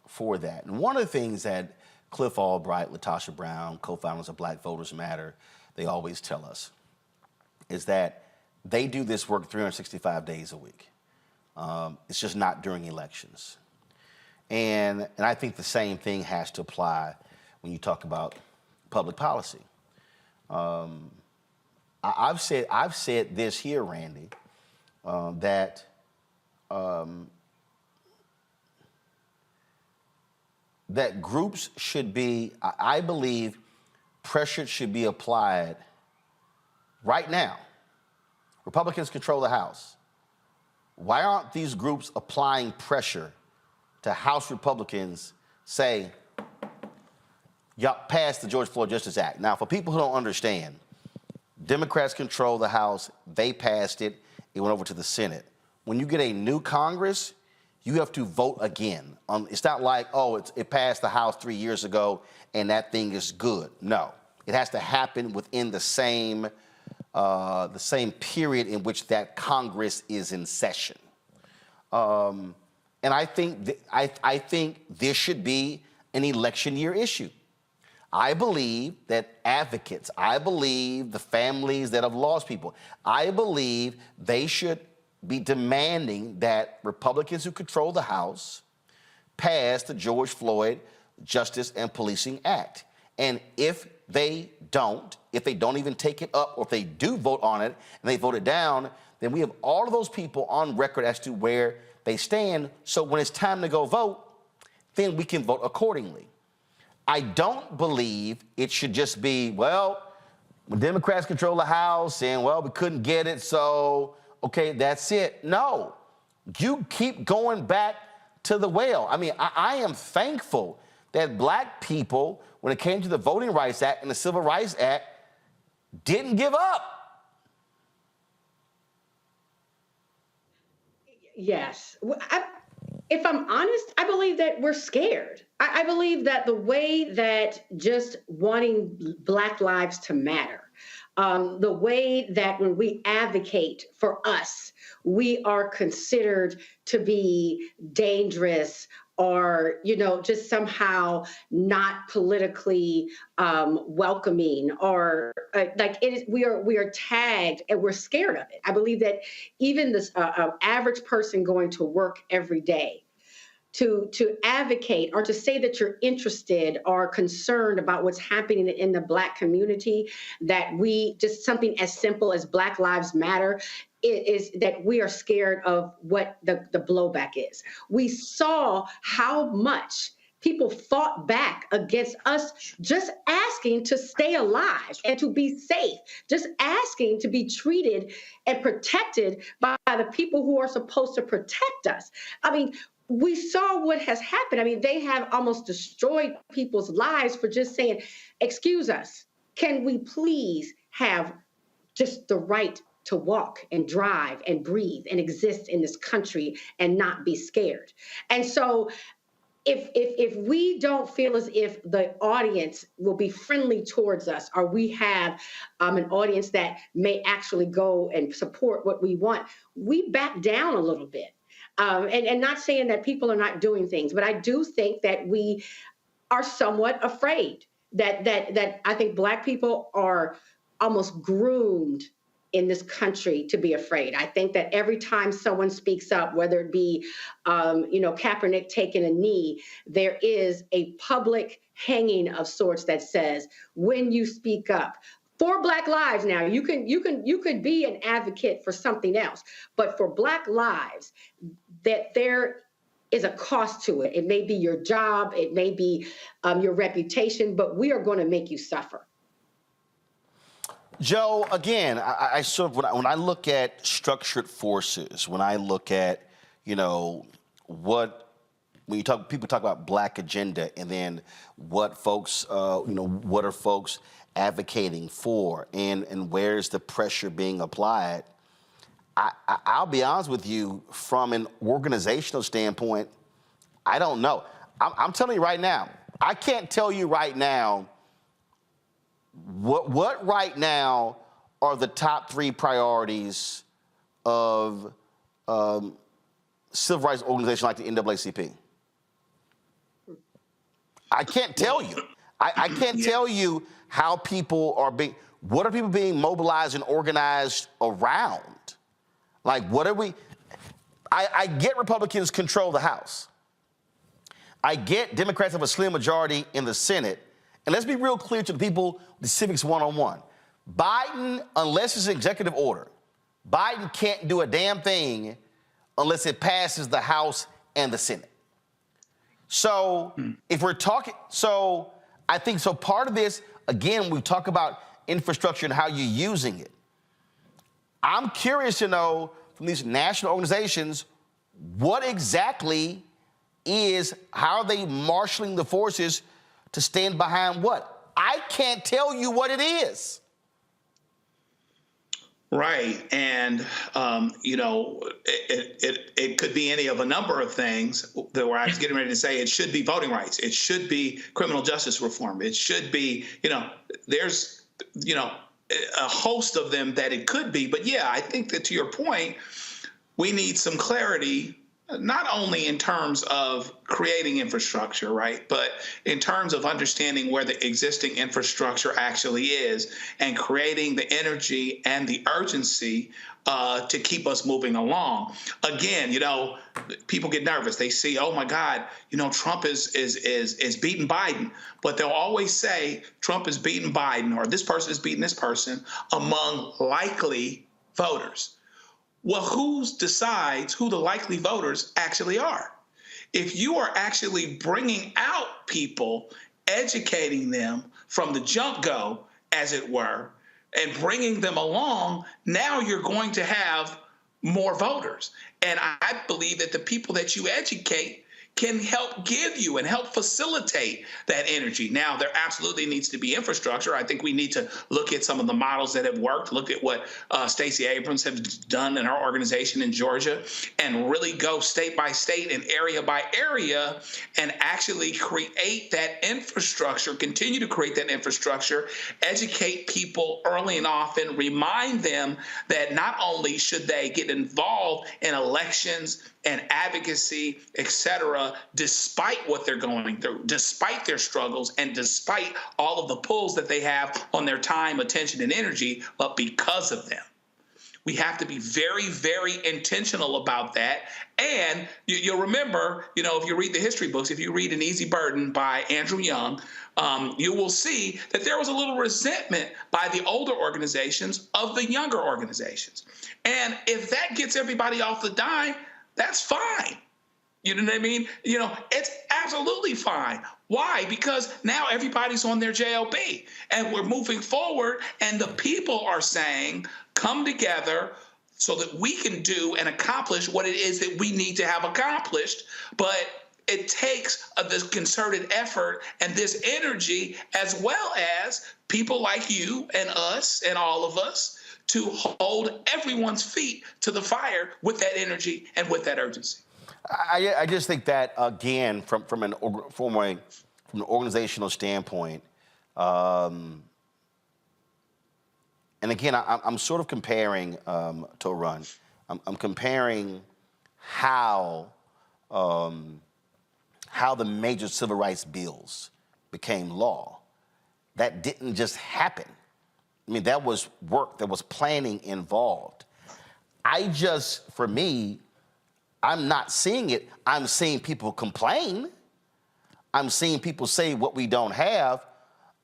for that. And one of the things that Cliff Albright, Latasha Brown, co-founders of Black Voters Matter, they always tell us is that they do this work 365 days a week. It's just not during elections. And I think the same thing has to apply when you talk about public policy. I've said this here, Randy, that that groups should be, I believe, pressure should be applied right now. Republicans control the House. Why aren't these groups applying pressure to House Republicans, say, y'all pass the George Floyd Justice Act? Now, for people who don't understand, Democrats control the House. They passed it. It went over to the Senate. When you get a new Congress, you have to vote again. It's not like, oh, it passed the House 3 years ago and that thing is good. No, it has to happen within the same period in which that Congress is in session. And I think I think this should be an election year issue. I believe that advocates, I believe the families that have lost people, I believe they should be demanding that Republicans who control the House pass the George Floyd Justice and Policing Act. And if they don't even take it up, or if they do vote on it and they vote it down, then we have all of those people on record as to where they stand. So when it's time to go vote, then we can vote accordingly. I don't believe it should just be, well, when Democrats control the House and, well, we couldn't get it, so, okay, that's it. No, you keep going back to the well. I mean, I am thankful that black people, when it came to the Voting Rights Act and the Civil Rights Act, didn't give up. Yes. If I'm honest, I believe that we're scared. I believe that the way that just wanting Black lives to matter, the way that when we advocate for us, we are considered to be dangerous or, just somehow not politically welcoming, or we are tagged and we're scared of it. I believe that even this average person going to work every day to advocate or to say that you're interested or concerned about what's happening in the Black community, that we just something as simple as Black Lives Matter, is that we are scared of what the blowback is. We saw how much people fought back against us just asking to stay alive and to be safe, just asking to be treated and protected by the people who are supposed to protect us. I mean, we saw what has happened. I mean, they have almost destroyed people's lives for just saying, excuse us, can we please have just the right to walk and drive and breathe and exist in this country and not be scared? And so if we don't feel as if the audience will be friendly towards us, or we have an audience that may actually go and support what we want, we back down a little bit. And not saying that people are not doing things, but I do think that we are somewhat afraid that I think Black people are almost groomed in this country to be afraid. I think that every time someone speaks up, whether it be, Kaepernick taking a knee, there is a public hanging of sorts that says, when you speak up for Black lives, now you could be an advocate for something else, but for Black lives, that there is a cost to it. It may be your job, it may be your reputation, but we are going to make you suffer. Joe, again, I sort of, when I look at structured forces, when I look at, when people talk about Black agenda, and then what folks, what are folks advocating for, and where's the pressure being applied? I'll be honest with you, from an organizational standpoint, I don't know. I'm telling you right now, I can't tell you right now what right now are the top 3 priorities of civil rights organizations like the NAACP. I can't tell you. I can't tell you how people are what are people being mobilized and organized around? Like, what are we? I get Republicans control the House. I get Democrats have a slim majority in the Senate. And let's be real clear to the people, the Civics 101. Biden, unless it's an executive order, Biden can't do a damn thing unless it passes the House and the Senate. So if we're talking, I think part of this, again, we talk about infrastructure and how you're using it. I'm curious to know from these national organizations, what exactly how are they marshaling the forces to stand behind what? I can't tell you what it is. Right. And, it could be any of a number of things that where I was getting ready to say it should be voting rights. It should be criminal justice reform. It should be, there's, a host of them that it could be. But yeah, I think that to your point, we need some clarity, not only in terms of creating infrastructure, right, but in terms of understanding where the existing infrastructure actually is and creating the energy and the urgency to keep us moving along. Again, people get nervous. They see, oh my God, Trump is beating Biden, but they'll always say Trump is beating Biden or this person is beating this person among likely voters. Well, who decides who the likely voters actually are? If you are actually bringing out people, educating them from the jump-go, as it were, and bringing them along, now you're going to have more voters. And I believe that the people that you educate can help give you and help facilitate that energy. Now, there absolutely needs to be infrastructure. I think we need to look at some of the models that have worked, look at what Stacey Abrams has done in our organization in Georgia, and really go state by state and area by area and actually create that infrastructure, continue to create that infrastructure, educate people early and often, remind them that not only should they get involved in elections and advocacy, et cetera, despite what they're going through, despite their struggles, and despite all of the pulls that they have on their time, attention, and energy, but because of them. We have to be very, very intentional about that. And you'll remember, if you read the history books, if you read An Easy Burden by Andrew Young, you will see that there was a little resentment by the older organizations of the younger organizations. And if that gets everybody off the dime, that's fine. You know what I mean? It's absolutely fine. Why? Because now everybody's on their JOB and we're moving forward, and the people are saying, come together so that we can do and accomplish what it is that we need to have accomplished. But it takes this concerted effort and this energy, as well as people like you and us and all of us, to hold everyone's feet to the fire with that energy and with that urgency. I just think that, again, from an organizational standpoint, and again, I'm sort of comparing to Run. I'm comparing how the major civil rights bills became law. That didn't just happen. I mean, that was work, there was planning involved. For me, I'm not seeing it. I'm seeing people complain. I'm seeing people say what we don't have.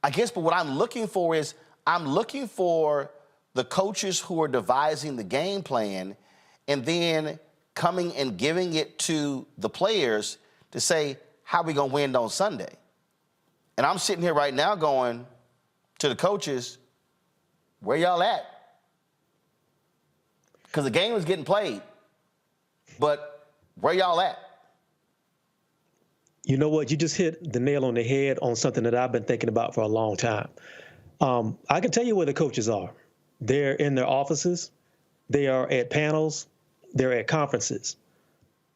I guess, but what I'm looking for is, I'm looking for the coaches who are devising the game plan and then coming and giving it to the players to say, how are we gonna win on Sunday? And I'm sitting here right now going to the coaches, where y'all at? Because the game was getting played, but where y'all at? You know what? You just hit the nail on the head on something that I've been thinking about for a long time. I can tell you where the coaches are. They're in their offices. They are at panels. They're at conferences.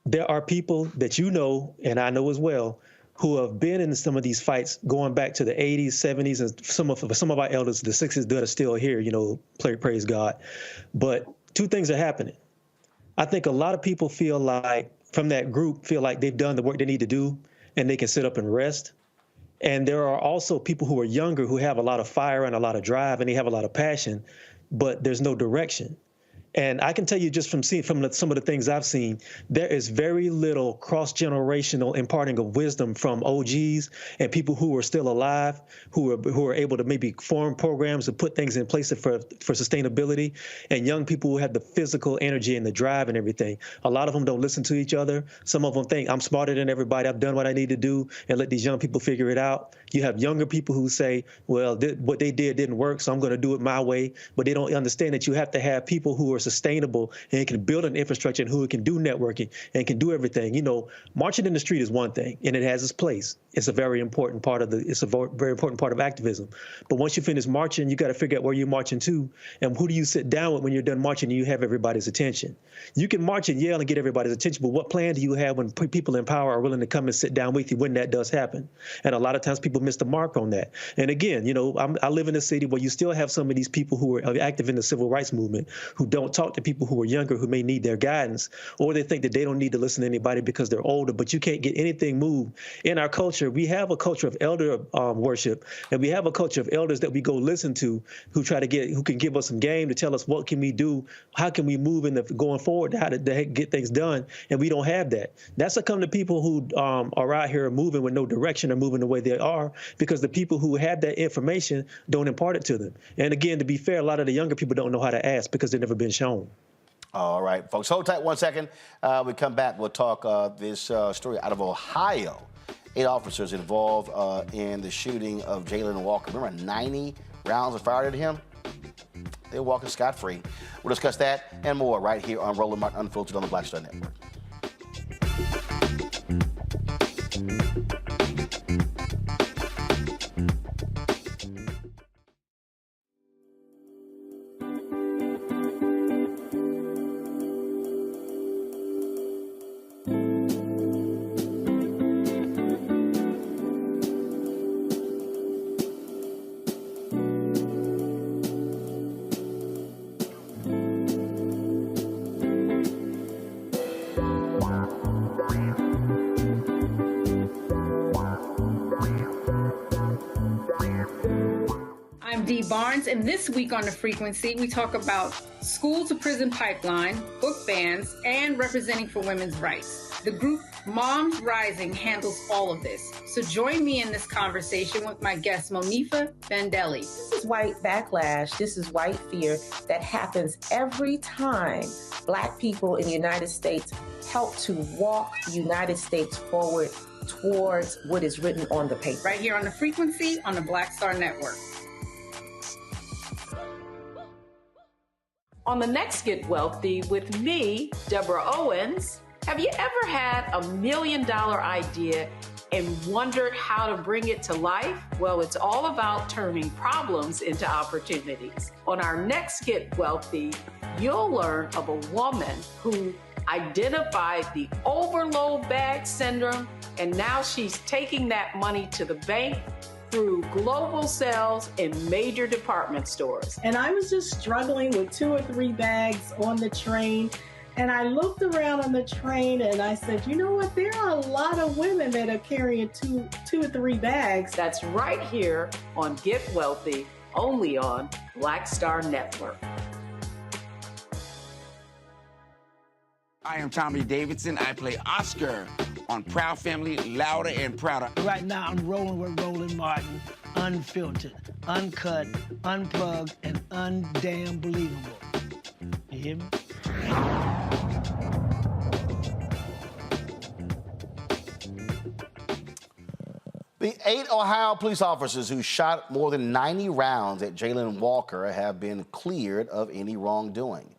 There are people that you know, and I know as well, who have been in some of these fights going back to the 80s, 70s, and some of our elders, the 60s, that are still here, praise God. But two things are happening. I think a lot of people feel like, from that group, feel like they've done the work they need to do and they can sit up and rest. And there are also people who are younger who have a lot of fire and a lot of drive and they have a lot of passion, but there's no direction. And I can tell you just from seeing some of the things I've seen, there is very little cross-generational imparting of wisdom from OGs and people who are still alive, who are able to maybe form programs and put things in place for sustainability, and young people who have the physical energy and the drive and everything. A lot of them don't listen to each other. Some of them think, I'm smarter than everybody, I've done what I need to do, and let these young people figure it out. You have younger people who say, well, what they did didn't work, so I'm going to do it my way. But they don't understand that you have to have people who are sustainable and can build an infrastructure and who can do networking and can do everything. Marching in the street is one thing, and it has its place. It's a very important part of activism. But once you finish marching, you got to figure out where you're marching to and who do you sit down with when you're done marching and you have everybody's attention. You can march and yell and get everybody's attention, but what plan do you have when people in power are willing to come and sit down with you when that does happen? And a lot of times people miss the mark on that. And again, I live in a city where you still have some of these people who are active in the civil rights movement who don't talk to people who are younger who may need their guidance, or they think that they don't need to listen to anybody because they're older, but you can't get anything moved. In our culture, we have a culture of elder worship, and we have a culture of elders that we go listen to who can give us some game to tell us what can we do, how can we move going forward, how to get things done, and we don't have that. That's come to people who are out here moving with no direction or moving the way they are because the people who have that information don't impart it to them. And again, to be fair, a lot of the younger people don't know how to ask because they've never been shown. All right, folks, hold tight 1 second. We come back, we'll talk this story out of Ohio. 8 officers involved in the shooting of Jayland Walker. Remember, 90 rounds were fired at him? They're walking scot-free. We'll discuss that and more right here on Roland Martin Unfiltered on the Black Star Network. Barnes, and this week on The Frequency, we talk about school to prison pipeline, book bans, and representing for women's rights. The group Moms Rising handles all of this. So join me in this conversation with my guest, Monifa Bandelli. This is white backlash. This is white fear that happens every time Black people in the United States help to walk the United States forward towards what is written on the paper. Right here on The Frequency on the Black Star Network. On the next Get Wealthy with me, Deborah Owens, have you ever had $1 million idea and wondered how to bring it to life? Well, it's all about turning problems into opportunities. On our next Get Wealthy, you'll learn of a woman who identified the overload bag syndrome, and now she's taking that money to the bank through global sales in major department stores. And I was just struggling with 2 or 3 bags on the train. And I looked around on the train and I said, you know what? There are a lot of women that are carrying two or 3 bags. That's right here on Get Wealthy, only on Black Star Network. I am Tommy Davidson. I play Oscar on Proud Family, Louder and Prouder. Right now, I'm rolling with Rosalynn Martin, unfiltered, uncut, unplugged, and undamn believable. You hear me? The 8 Ohio police officers who shot more than 90 rounds at Jayland Walker have been cleared of any wrongdoing.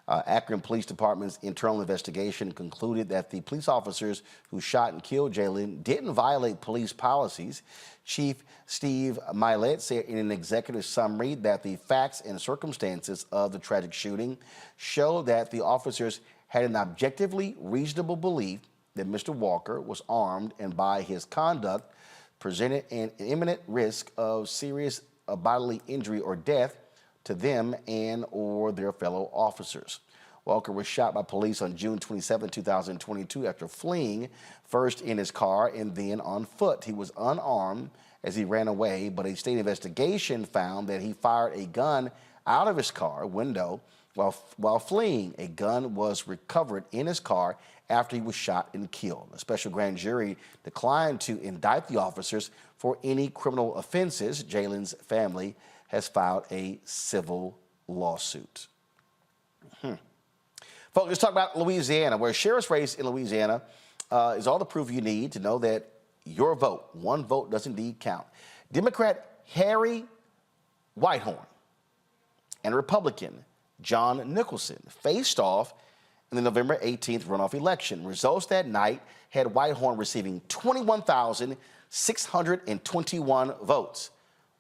Akron Police Department's internal investigation concluded that the police officers who shot and killed Jayland didn't violate police policies. Chief Steve Milet said in an executive summary that the facts and circumstances of the tragic shooting show that the officers had an objectively reasonable belief that Mr. Walker was armed and by his conduct presented an imminent risk of serious bodily injury or death to them and or their fellow officers. Walker was shot by police on June 27, 2022 after fleeing, first in his car and then on foot. He was unarmed as he ran away, but a state investigation found that he fired a gun out of his car window while fleeing. A gun was recovered in his car after he was shot and killed. A special grand jury declined to indict the officers for any criminal offenses. Jayland's family has filed a civil lawsuit. Folks, let's talk about Louisiana, where a sheriff's race in Louisiana is all the proof you need to know that your vote, one vote, does indeed count. Democrat Harry Whitehorn and Republican John Nicholson faced off in the November 18th runoff election. Results that night had Whitehorn receiving 21,621 votes,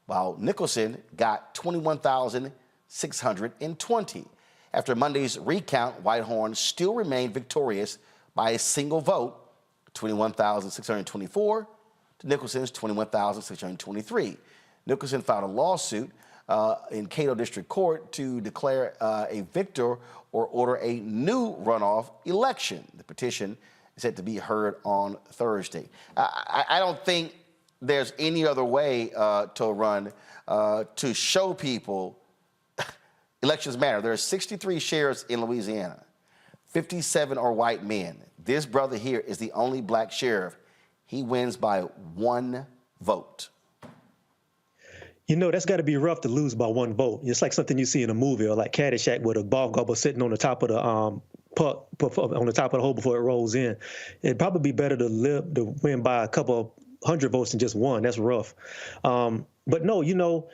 while Nicholson got 21,620. After Monday's recount, Whitehorn still remained victorious by a single vote, 21,624 to Nicholson's 21,623. Nicholson filed a lawsuit in Cato District Court to declare a victor or order a new runoff election. The petition is set to be heard on Thursday. I don't think there's any other way to run to show people elections matter. There are 63 sheriffs in Louisiana. 57 are white men. This brother here is the only black sheriff. He wins by 1 vote. You know, that's got to be rough to lose by one vote. It's like something you see in a movie, or like Caddyshack with a ball gobbler sitting on the top of the puck, on the top of the hole before it rolls in. It'd probably be better to win by a couple of hundred votes than just one. That's rough. But no, you know,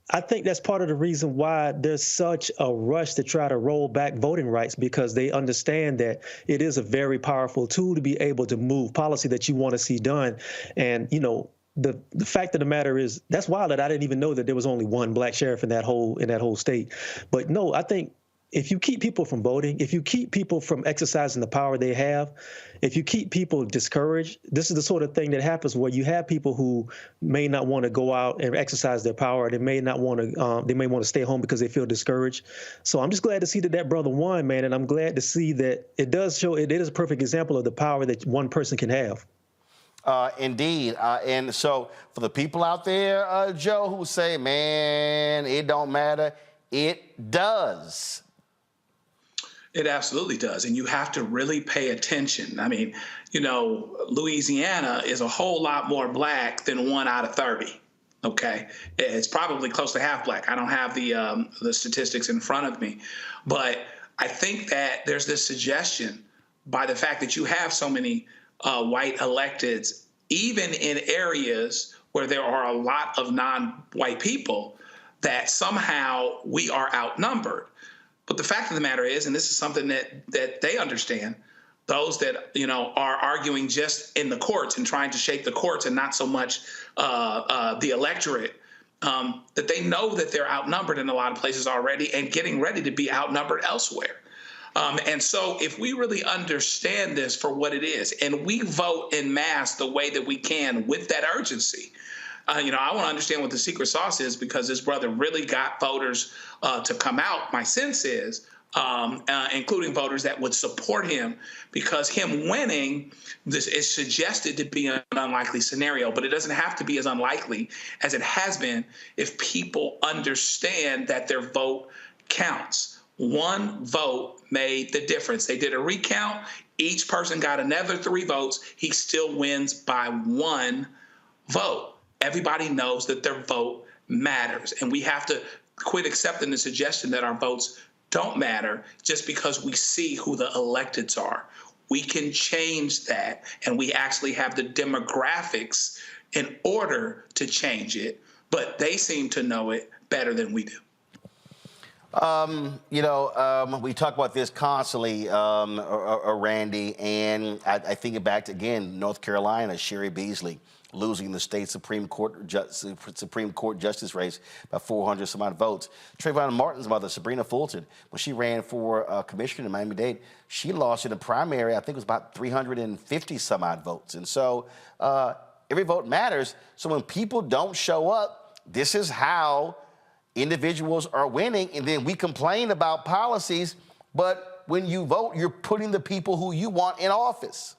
I think that's part of the reason why there's such a rush to try to roll back voting rights, because they understand that it is a very powerful tool to be able to move policy that you want to see done. And, you know, the fact of the matter is, that's wild that I didn't even know that there was only one black sheriff in that whole state. But no, I think if you keep people from voting, if you keep people from exercising the power they have, if you keep people discouraged, this is the sort of thing that happens where you have people who may not want to go out and exercise their power. They may not want to, they may want to stay home because they feel discouraged. So I'm just glad to see that brother won, man. And I'm glad to see that it does show, it is a perfect example of the power that one person can have. Indeed. And so for the people out there, Joe, who say, man, it don't matter, it does. It absolutely does. And you have to really pay attention. I mean, you know, Louisiana is a whole lot more black than 1 out of 30. Okay. It's probably close to half black. I don't have the statistics in front of me, but I think that there's this suggestion by the fact that you have so many white electeds, even in areas where there are a lot of non-white people, that somehow we are outnumbered. But the fact of the matter is, and this is something that they understand, those that, you know, are arguing just in the courts and trying to shape the courts and not so much the electorate, that they know that they're outnumbered in a lot of places already and getting ready to be outnumbered elsewhere. And so if we really understand this for what it is, and we vote en masse the way that we can with that urgency, you know, I want to understand what the secret sauce is, because this brother really got voters to come out. My sense is, including voters that would support him, because him winning this is suggested to be an unlikely scenario, but it doesn't have to be as unlikely as it has been if people understand that their vote counts. One vote made the difference. They did a recount. Each person got another 3 votes. He still wins by 1 vote. Everybody knows that their vote matters, and we have to quit accepting the suggestion that our votes don't matter just because we see who the electeds are. We can change that, and we actually have the demographics in order to change it, but they seem to know it better than we do. You know, we talk about this constantly, Randy, and I think it back to, again, North Carolina, Sherry Beasley losing the state Supreme Court justice race by 400 some odd votes. Trayvon Martin's mother, Sabrina Fulton, when she ran for commissioner in Miami-Dade, she lost in the primary, I think it was about 350 some odd votes. And so every vote matters. So when people don't show up, this is how individuals are winning. And then we complain about policies, but when you vote, you're putting the people who you want in office.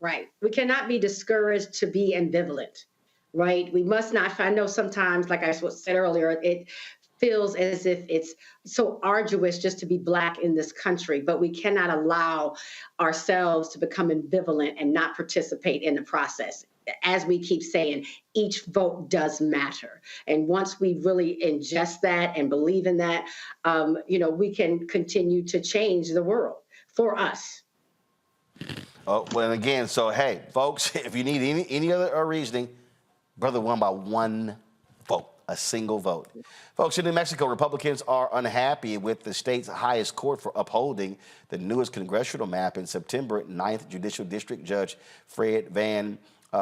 Right. We cannot be discouraged to be ambivalent, right? We must not, I know sometimes, like I said earlier, it feels as if it's so arduous just to be Black in this country, but we cannot allow ourselves to become ambivalent and not participate in the process. As we keep saying, each vote does matter. And once we really ingest that and believe in that, you know, we can continue to change the world for us. Oh, well, and again, so, hey, folks, if you need any other reasoning, brother won by 1 vote, a single vote. Folks, in New Mexico, Republicans are unhappy with the state's highest court for upholding the newest congressional map. In September, 9th Judicial District Judge Fred Van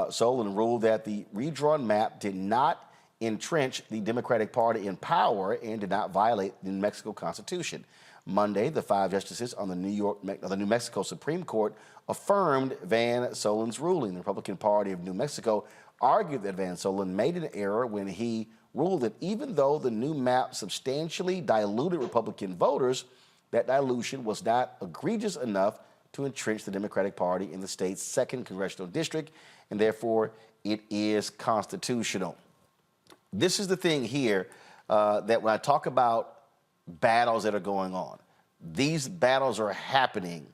Solen ruled that the redrawn map did not entrench the Democratic Party in power and did not violate the New Mexico Constitution. Monday, the 5 justices on the New Mexico Supreme Court affirmed Van Solen's ruling. The Republican Party of New Mexico argued that Van Solen made an error when he ruled that even though the new map substantially diluted Republican voters, that dilution was not egregious enough to entrench the Democratic Party in the state's 2nd congressional district, and therefore it is constitutional. This is the thing here that when I talk about battles that are going on, these battles are happening,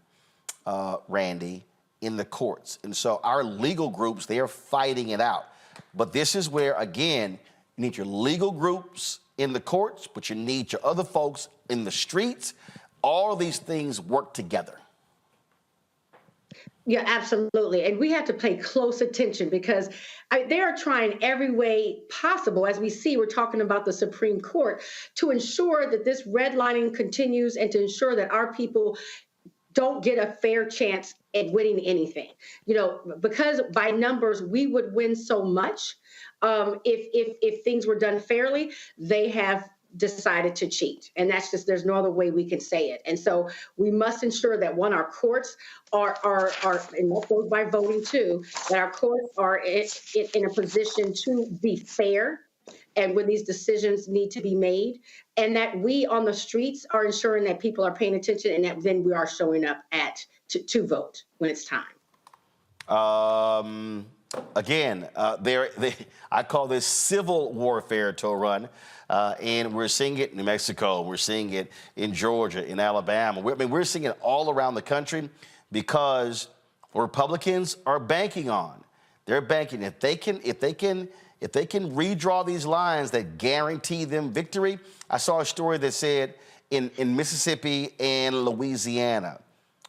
Randy, in the courts. And so our legal groups, they are fighting it out. But this is where, again, You need your legal groups in the courts, but you need your other folks in the streets. All of these things work together. Yeah, absolutely. And we have to pay close attention because they are trying every way possible. As we see, we're talking about the Supreme Court to ensure that this redlining continues and to ensure that our people don't get a fair chance at winning anything. You know, because by numbers, we would win so much if things were done fairly. They have decided to cheat. And that's just, there's no other way we can say it. And so we must ensure that, one, our courts are and that goes by voting too, that our courts are in a position to be fair and when these decisions need to be made, and that we on the streets are ensuring that people are paying attention and that then we are showing up to vote when it's time. Again, I call this civil warfare to run, and we're seeing it in New Mexico, we're seeing it in Georgia, in Alabama. We're seeing it all around the country because Republicans are banking on. They're banking if they can redraw these lines that guarantee them victory. I saw a story that said in Mississippi and Louisiana,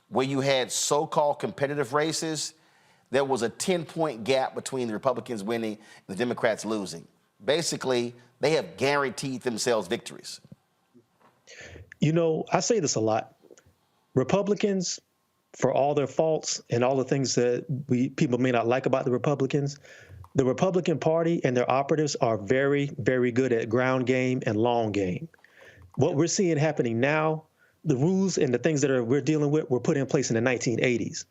where you had so-called competitive races, there was a 10-point gap between the Republicans winning and the Democrats losing. Basically, they have guaranteed themselves victories. You know, I say this a lot. Republicans, for all their faults and all the things that people may not like about the Republican Party and their operatives are very, very good at ground game and long game. What we're seeing happening now, the rules and the things that we're dealing with were put in place in the 1980s.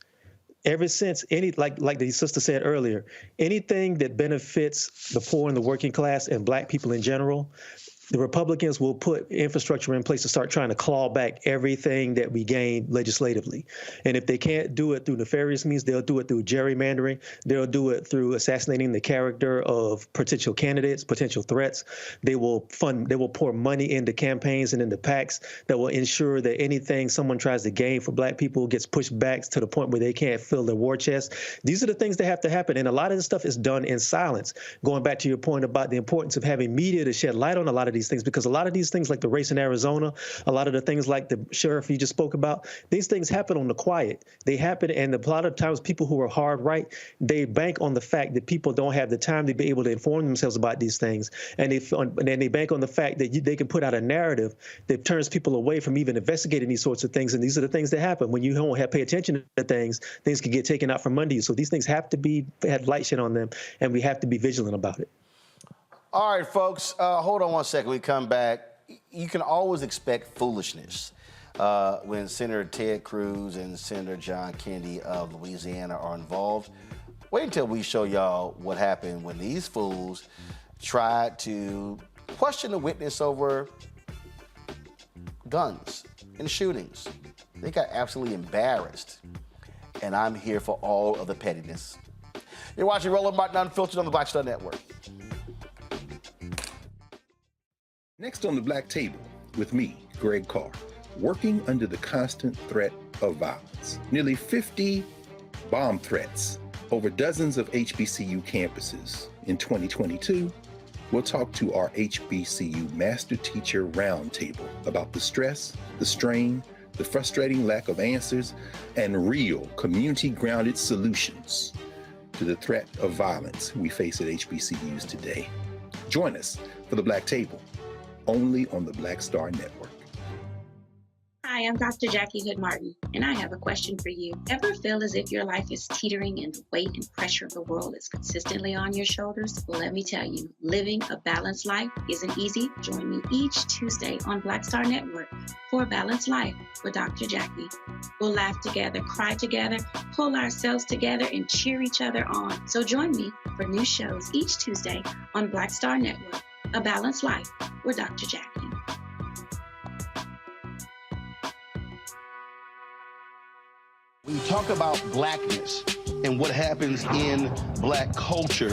Ever since like the sister said earlier, anything that benefits the poor and the working class and black people in general, the Republicans will put infrastructure in place to start trying to claw back everything that we gained legislatively. And if they can't do it through nefarious means, they'll do it through gerrymandering. They'll do it through assassinating the character of potential candidates, potential threats. They will pour money into campaigns and into PACs that will ensure that anything someone tries to gain for black people gets pushed back to the point where they can't fill their war chest. These are the things that have to happen. And a lot of this stuff is done in silence. Going back to your point about the importance of having media to shed light on a lot of these things, because a lot of these things like the race in Arizona, a lot of the things like the sheriff you just spoke about, these things happen on the quiet. They happen, and a lot of times people who are hard right, they bank on the fact that people don't have the time to be able to inform themselves about these things. And then they bank on the fact that they can put out a narrative that turns people away from even investigating these sorts of things. And these are the things that happen. When you don't pay attention to things can get taken out from under you. So these things have to have light shed on them, and we have to be vigilant about it. All right, folks, hold on one second. We come back. You can always expect foolishness when Senator Ted Cruz and Senator John Kennedy of Louisiana are involved. Wait until we show y'all what happened when these fools tried to question the witness over guns and shootings. They got absolutely embarrassed. And I'm here for all of the pettiness. You're watching Roland Martin Unfiltered on the Black Star Network. Next on the Black Table, with me, Greg Carr, working under the constant threat of violence. Nearly 50 bomb threats over dozens of HBCU campuses. In 2022, we'll talk to our HBCU Master Teacher Roundtable about the stress, the strain, the frustrating lack of answers, and real community-grounded solutions to the threat of violence we face at HBCUs today. Join us for the Black Table, only on the Black Star Network. Hi, I'm Dr. Jackie Hood Martin, and I have a question for you. Ever feel as if your life is teetering and the weight and pressure of the world is consistently on your shoulders? Well, let me tell you, living a balanced life isn't easy. Join me each Tuesday on Black Star Network for A Balanced Life with Dr. Jackie. We'll laugh together, cry together, pull ourselves together, and cheer each other on. So join me for new shows each Tuesday on Black Star Network, A Balanced Life with Dr. Jackie. When you talk about blackness and what happens in black culture,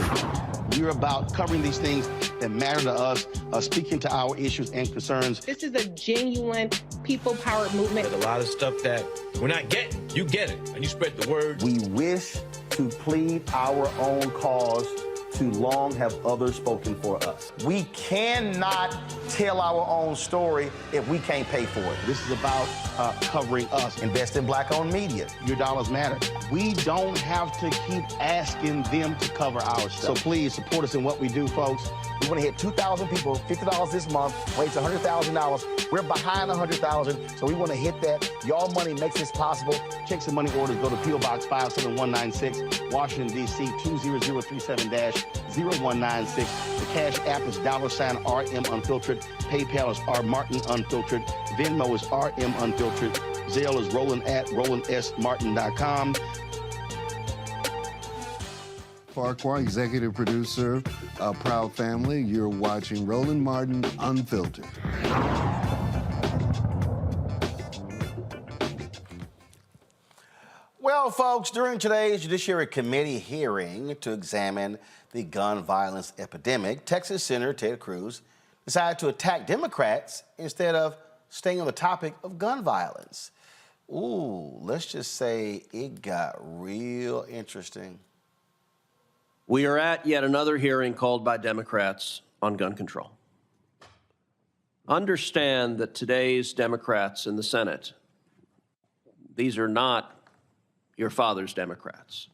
we're about covering these things that matter to us, speaking to our issues and concerns. This is a genuine people-powered movement. There's a lot of stuff that we're not getting. You get it, and you spread the word. We wish to plead our own cause too long have others spoken for us. We cannot tell our own story if we can't pay for it. This is about covering us. Invest in black-owned media. Your dollars matter. We don't have to keep asking them to cover our stuff. So please support us in what we do, folks. We want to hit 2,000 people, $50 this month, raise $100,000. We're behind 100,000, so we want to hit that. Y'all money makes this possible. Checks and money orders go to P.O. Box 57196, Washington, D.C. 20037-0196. The Cash App is $RM Unfiltered. PayPal is R Martin Unfiltered. Venmo is RM Unfiltered. Zelle is Roland@RolandSMartin.com. Farquhar, executive producer of Proud Family. You're watching Roland Martin Unfiltered. Well, folks, during today's Judiciary Committee hearing to examine the gun violence epidemic, Texas Senator Ted Cruz decided to attack Democrats instead of staying on the topic of gun violence. Ooh, let's just say it got real interesting. We are at yet another hearing called by Democrats on gun control. Understand that today's Democrats in the Senate, these are not your father's Democrats.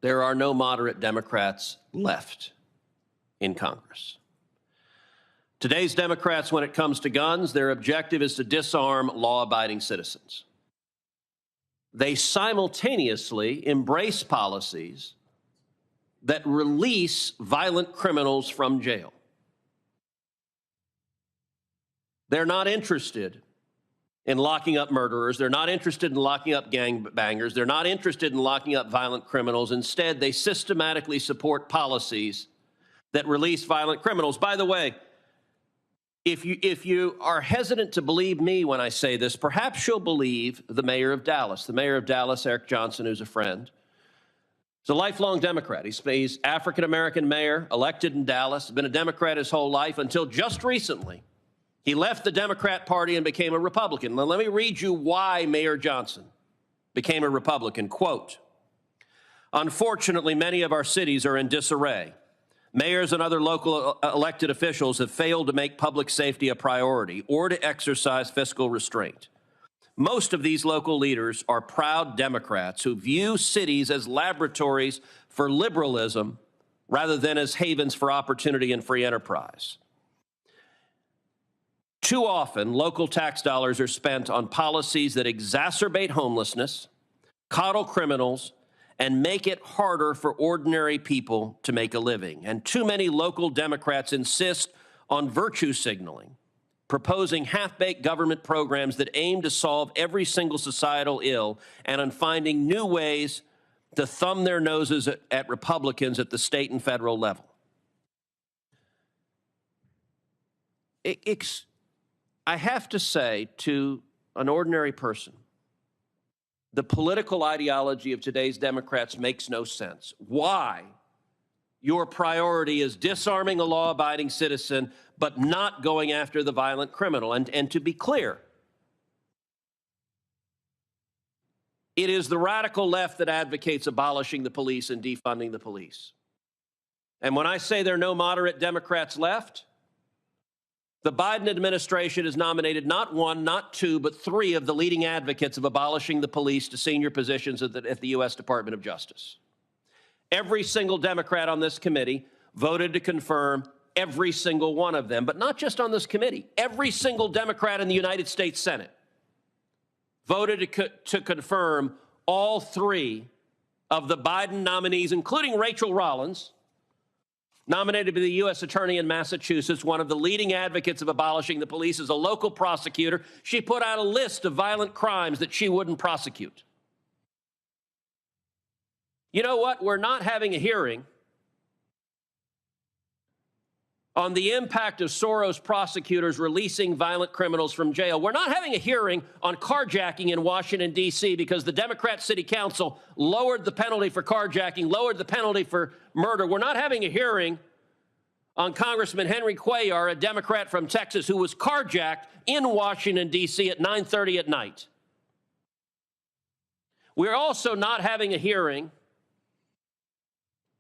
There are no moderate Democrats left in Congress. Today's Democrats, when it comes to guns, their objective is to disarm law-abiding citizens. They simultaneously embrace policies that release violent criminals from jail. They're not interested in locking up murderers. They're not interested in locking up gangbangers. They're not interested in locking up violent criminals. Instead, they systematically support policies that release violent criminals. By the way, if you are hesitant to believe me when I say this, perhaps you'll believe the mayor of Dallas. The mayor of Dallas, Eric Johnson, who's a friend, he's a lifelong Democrat. He's African-American mayor, elected in Dallas, been a Democrat his whole life until just recently. He left the Democrat Party and became a Republican. Now, let me read you why Mayor Johnson became a Republican. Quote, "Unfortunately, many of our cities are in disarray. Mayors and other local elected officials have failed to make public safety a priority or to exercise fiscal restraint. Most of these local leaders are proud Democrats who view cities as laboratories for liberalism rather than as havens for opportunity and free enterprise. Too often, local tax dollars are spent on policies that exacerbate homelessness, coddle criminals, and make it harder for ordinary people to make a living. And too many local Democrats insist on virtue signaling, proposing half-baked government programs that aim to solve every single societal ill, and on finding new ways to thumb their noses at Republicans at the state and federal level." I have to say to an ordinary person, the political ideology of today's Democrats makes no sense. Why your priority is disarming a law-abiding citizen, but not going after the violent criminal. And to be clear, it is the radical left that advocates abolishing the police and defunding the police. And when I say there are no moderate Democrats left, the Biden administration has nominated not one, not two, but three of the leading advocates of abolishing the police to senior positions at the U.S. Department of Justice. Every single Democrat on this committee voted to confirm every single one of them, but not just on this committee. Every single Democrat in the United States Senate voted to confirm all three of the Biden nominees, including Rachel Rollins, nominated to be the U.S. Attorney in Massachusetts, one of the leading advocates of abolishing the police, as a local prosecutor. She put out a list of violent crimes that she wouldn't prosecute. You know what? We're not having a hearing on the impact of Soros prosecutors releasing violent criminals from jail. We're not having a hearing on carjacking in Washington, D.C., because the Democrat City Council lowered the penalty for carjacking, lowered the penalty for murder. We're not having a hearing on Congressman Henry Cuellar, a Democrat from Texas, who was carjacked in Washington, D.C. at 9:30 at night. We're also not having a hearing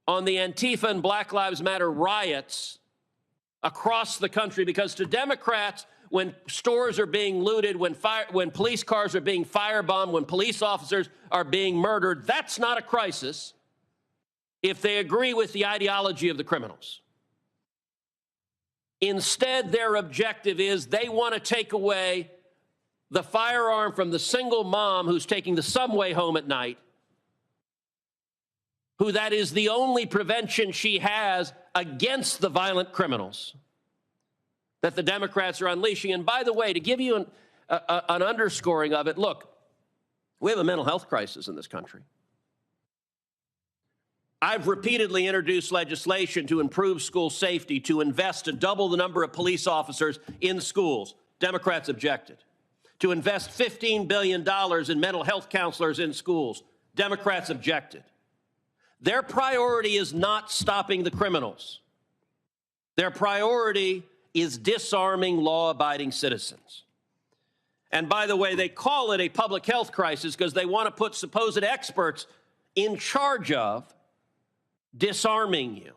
on the Antifa and Black Lives Matter riots across the country, because to Democrats, when stores are being looted, when police cars are being firebombed, when police officers are being murdered, that's not a crisis if they agree with the ideology of the criminals. Instead, their objective is they want to take away the firearm from the single mom who's taking the subway home at night, who that is the only prevention she has against the violent criminals that the Democrats are unleashing. And by the way, to give you an underscoring of it, look, we have a mental health crisis in this country. I've repeatedly introduced legislation to improve school safety, to invest to double the number of police officers in schools. Democrats objected. To invest $15 billion in mental health counselors in schools. Democrats objected. Their priority is not stopping the criminals. Their priority is disarming law-abiding citizens. And by the way, they call it a public health crisis because they want to put supposed experts in charge of disarming you.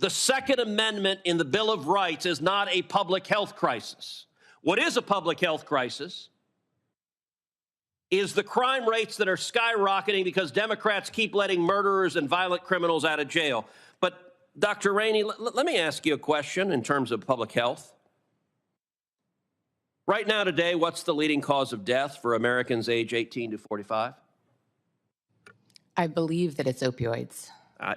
The Second Amendment in the Bill of Rights is not a public health crisis. What is a public health crisis is the crime rates that are skyrocketing because Democrats keep letting murderers and violent criminals out of jail. But Dr. Rainey, let me ask you a question in terms of public health. Right now today, what's the leading cause of death for Americans age 18 to 45? I believe that it's opioids.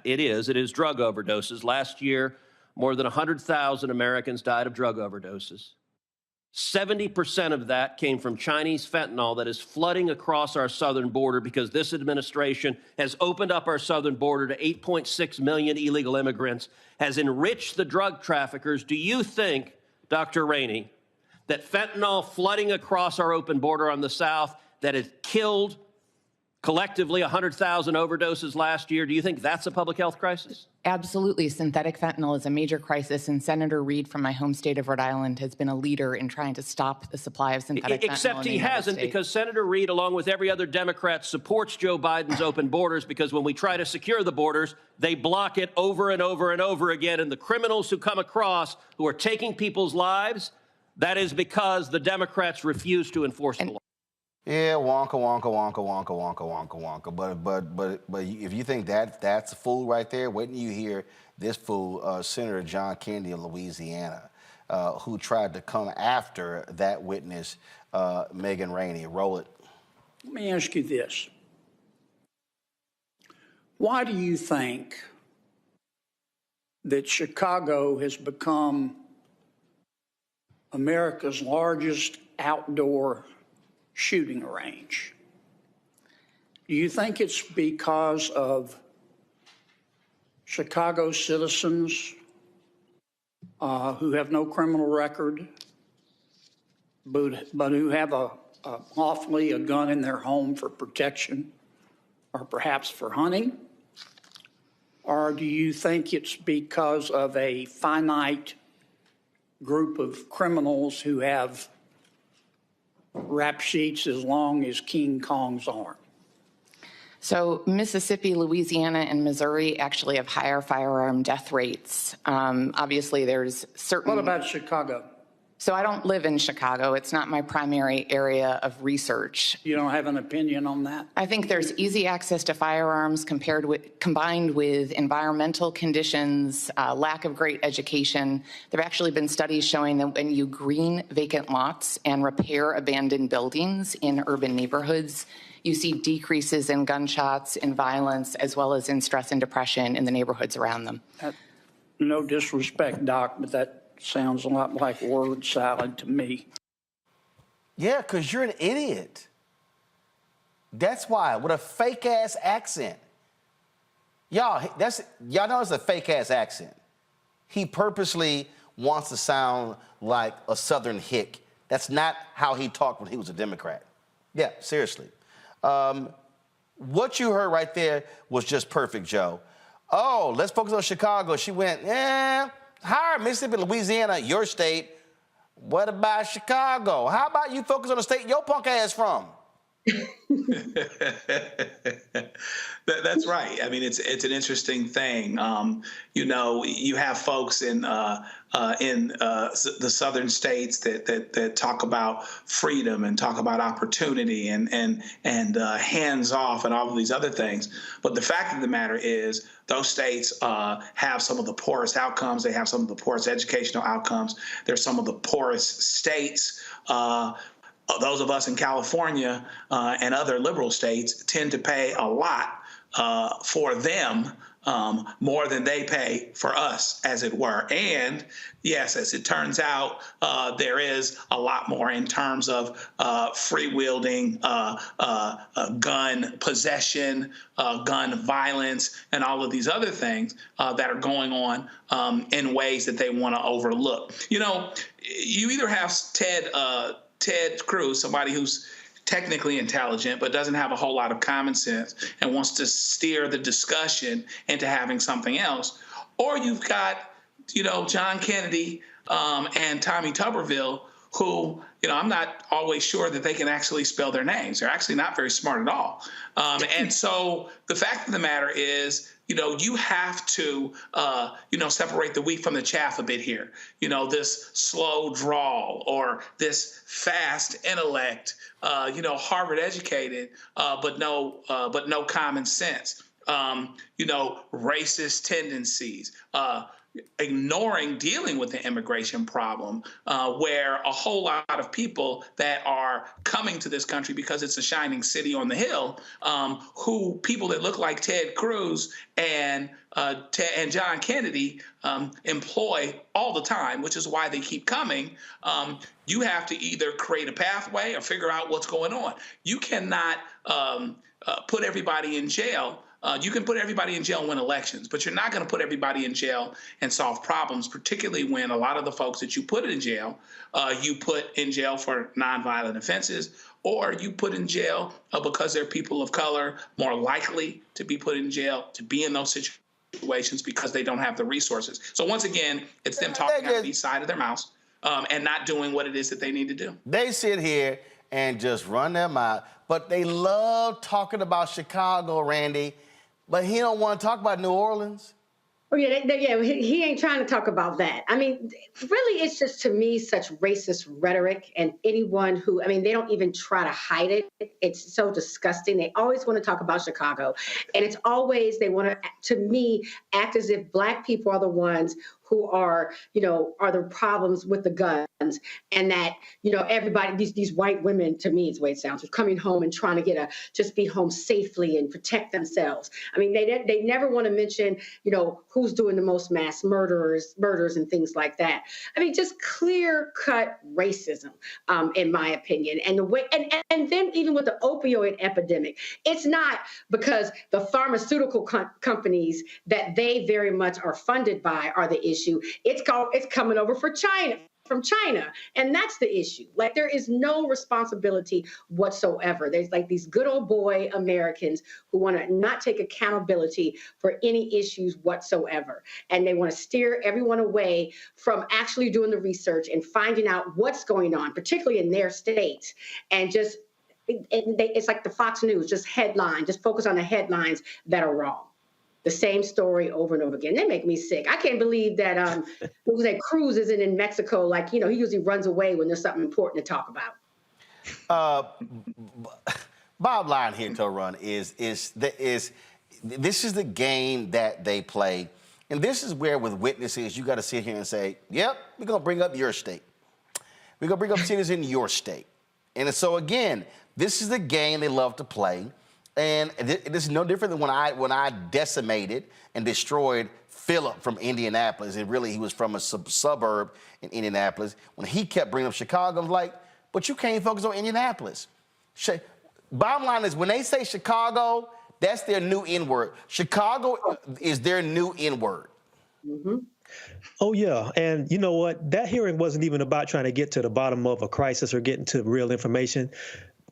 It is drug overdoses. Last year, more than 100,000 Americans died of drug overdoses. 70% of that came from Chinese fentanyl that is flooding across our southern border because this administration has opened up our southern border to 8.6 million illegal immigrants, has enriched the drug traffickers. Do you think, Dr. Rainey, that fentanyl flooding across our open border on the south that has killed collectively 100,000 overdoses last year, do you think that's a public health crisis? Absolutely. Synthetic fentanyl is a major crisis, and Senator Reid from my home state of Rhode Island has been a leader in trying to stop the supply of synthetic fentanyl. Except he hasn't, because Senator Reid, along with every other Democrat, supports Joe Biden's open borders, because when we try to secure the borders, they block it over and over and over again. And the criminals who come across, who are taking people's lives, that is because the Democrats refuse to enforce the law. Yeah, wonka. But if you think that's a fool right there, wait till you hear this fool, Senator John Kennedy of Louisiana, who tried to come after that witness, Megan Rainey. Roll it. Let me ask you this. Why do you think that Chicago has become America's largest outdoor shooting range? Do you think it's because of Chicago citizens who have no criminal record, but who have lawfully a gun in their home for protection or perhaps for hunting? Or do you think it's because of a finite group of criminals who have rap sheets as long as King Kong's arm? So Mississippi, Louisiana, and Missouri actually have higher firearm death rates. Obviously, there's certain... What about Chicago? So I don't live in Chicago. It's not my primary area of research. You don't have an opinion on that? I think there's easy access to firearms combined with environmental conditions, lack of great education. There have actually been studies showing that when you green vacant lots and repair abandoned buildings in urban neighborhoods, you see decreases in gunshots, in violence, as well as in stress and depression in the neighborhoods around them. No disrespect, Doc, but that sounds a lot like word salad to me. Yeah, because you're an idiot. That's why, with a fake-ass accent. Y'all know it's a fake-ass accent. He purposely wants to sound like a Southern hick. That's not how he talked when he was a Democrat. Yeah, seriously. What you heard right there was just perfect, Joe. Oh, let's focus on Chicago. She went, higher Mississippi, Louisiana, your state. What about Chicago? How about you focus on the state your punk ass from? That's right. I mean, it's an interesting thing. You have folks in the southern states that talk about freedom and talk about opportunity and hands off and all of these other things. But the fact of the matter is, those states have some of the poorest outcomes. They have some of the poorest educational outcomes. They're some of the poorest states. Those of us in California and other liberal states tend to pay a lot for them, more than they pay for us, as it were. And yes, as it turns out, there is a lot more in terms of free-wielding gun possession, gun violence, and all of these other things that are going on in ways that they want to overlook. You either have Ted Cruz, somebody who's technically intelligent but doesn't have a whole lot of common sense and wants to steer the discussion into having something else, or you've got, John Kennedy and Tommy Tuberville, who, I'm not always sure that they can actually spell their names. They're actually not very smart at all. And so the fact of the matter is, you have to, separate the wheat from the chaff a bit here. This slow drawl or this fast intellect, Harvard educated, but no common sense. Racist tendencies, ignoring dealing with the immigration problem, where a whole lot of people that are coming to this country because it's a shining city on the hill, people that look like Ted Cruz and John Kennedy employ all the time, which is why they keep coming. You have to either create a pathway or figure out what's going on. You cannot put everybody in jail. You can put everybody in jail and win elections, but you're not going to put everybody in jail and solve problems, particularly when a lot of the folks that you put in jail, you put in jail for nonviolent offenses, or you put in jail because they're people of color, more likely to be put in jail, to be in those situations because they don't have the resources. So once again, it's them talking out of each side of their mouths and not doing what it is that they need to do. They sit here and just run their mouth, but they love talking about Chicago, Randy. But he don't want to talk about New Orleans. Oh, yeah, he ain't trying to talk about that. I mean, really, it's just, to me, such racist rhetoric. And anyone who, they don't even try to hide it. It's so disgusting. They always want to talk about Chicago. And it's always, they want to me, act as if Black people are the ones who are the problems with the guns, and that, everybody, these white women, to me, is the way it sounds, are coming home and trying to just be home safely and protect themselves. They never want to mention, who's doing the most mass murders and things like that. Just clear-cut racism, in my opinion. And the way, and then even with the opioid epidemic, it's not because the pharmaceutical companies that they very much are funded by are the issue. It's coming over from China. And that's the issue. Like, there is no responsibility whatsoever. There's like these good old boy Americans who want to not take accountability for any issues whatsoever. And they want to steer everyone away from actually doing the research and finding out what's going on, particularly in their states. And it's like the Fox News, just focus on the headlines that are wrong. The same story over and over again. They make me sick. I can't believe that Cruz isn't in Mexico. Like, he usually runs away when there's something important to talk about. Bottom line here, Torun, is this is the game that they play. And this is where, with witnesses, you got to sit here and say, yep, we're going to bring up your state. We're going to bring up cities in your state. And so, again, this is the game they love to play. And this is no different than when I decimated and destroyed Philip from Indianapolis. And really, he was from a suburb in Indianapolis. When he kept bringing up Chicago, I was like, but you can't focus on Indianapolis. Bottom line is, when they say Chicago, that's their new N-word. Chicago is their new N-word. Mm-hmm. Oh, yeah. And you know what? That hearing wasn't even about trying to get to the bottom of a crisis or getting to real information.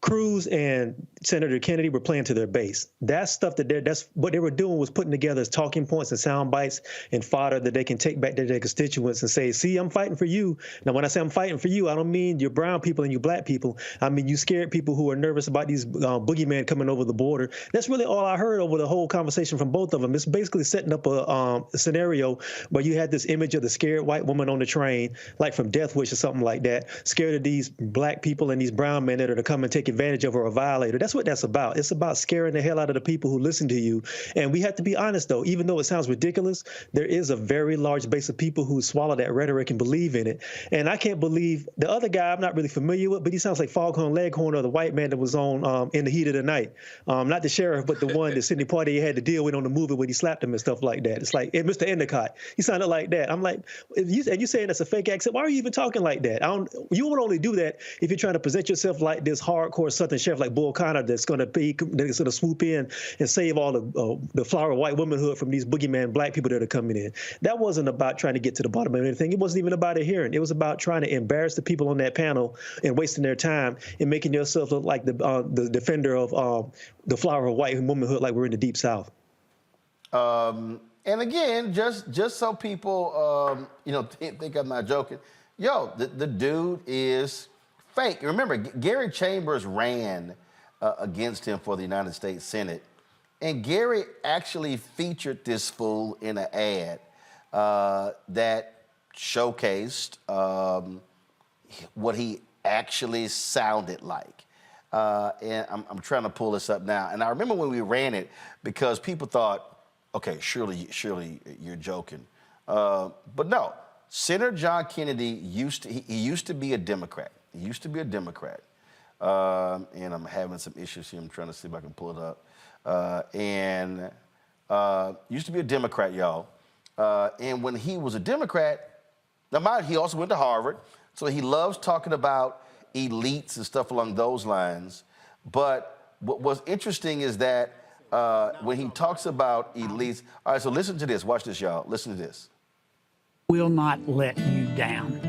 Cruz and Senator Kennedy were playing to their base. That's stuff that's what they were doing, was putting together as talking points and sound bites and fodder that they can take back to their constituents and say, see, I'm fighting for you. Now, when I say I'm fighting for you, I don't mean you brown people and you black people. I mean you scared people who are nervous about these boogeymen coming over the border. That's really all I heard over the whole conversation from both of them. It's basically setting up a scenario where you had this image of the scared white woman on the train, like from Death Wish or something like that, scared of these black people and these brown men that are to come and take advantage of her or violate her. That's what that's about. It's about scaring the hell out of the people who listen to you. And we have to be honest, though, even though it sounds ridiculous, there is a very large base of people who swallow that rhetoric and believe in it. And I can't believe the other guy I'm not really familiar with, but he sounds like Foghorn Leghorn or the white man that was on In the Heat of the Night. Not the sheriff, but the one that Sidney Poitier had to deal with on the movie when he slapped him and stuff like that. It's like, hey, Mr. Endicott, he sounded like that. I'm like, and you saying that's a fake accent, why are you even talking like that? You would only do that if you're trying to present yourself like this hardcore Southern sheriff like Bull Connor that's going to swoop in and save all the flower of white womanhood from these boogeyman black people that are coming in. That wasn't about trying to get to the bottom of anything. It wasn't even about a hearing. It was about trying to embarrass the people on that panel and wasting their time and making yourself look like the defender of the flower of white womanhood, like we're in the Deep South. And again, just so people think I'm not joking, the dude is fake. Remember, Gary Chambers ran against him for the United States Senate, and Gary actually featured this fool in an ad that showcased what he actually sounded like. And I'm trying to pull this up now. And I remember when we ran it, because people thought, okay, surely you're joking. But no, Senator John Kennedy used to be a Democrat. He used to be a Democrat. And I'm having some issues here. I'm trying to see if I can pull it up. Used to be a Democrat, y'all. And when he was a Democrat, now mind, he also went to Harvard, so he loves talking about elites and stuff along those lines. But what's interesting is that when he talks about elites, all right, so listen to this. Watch this, y'all. Listen to this. Will not let you down.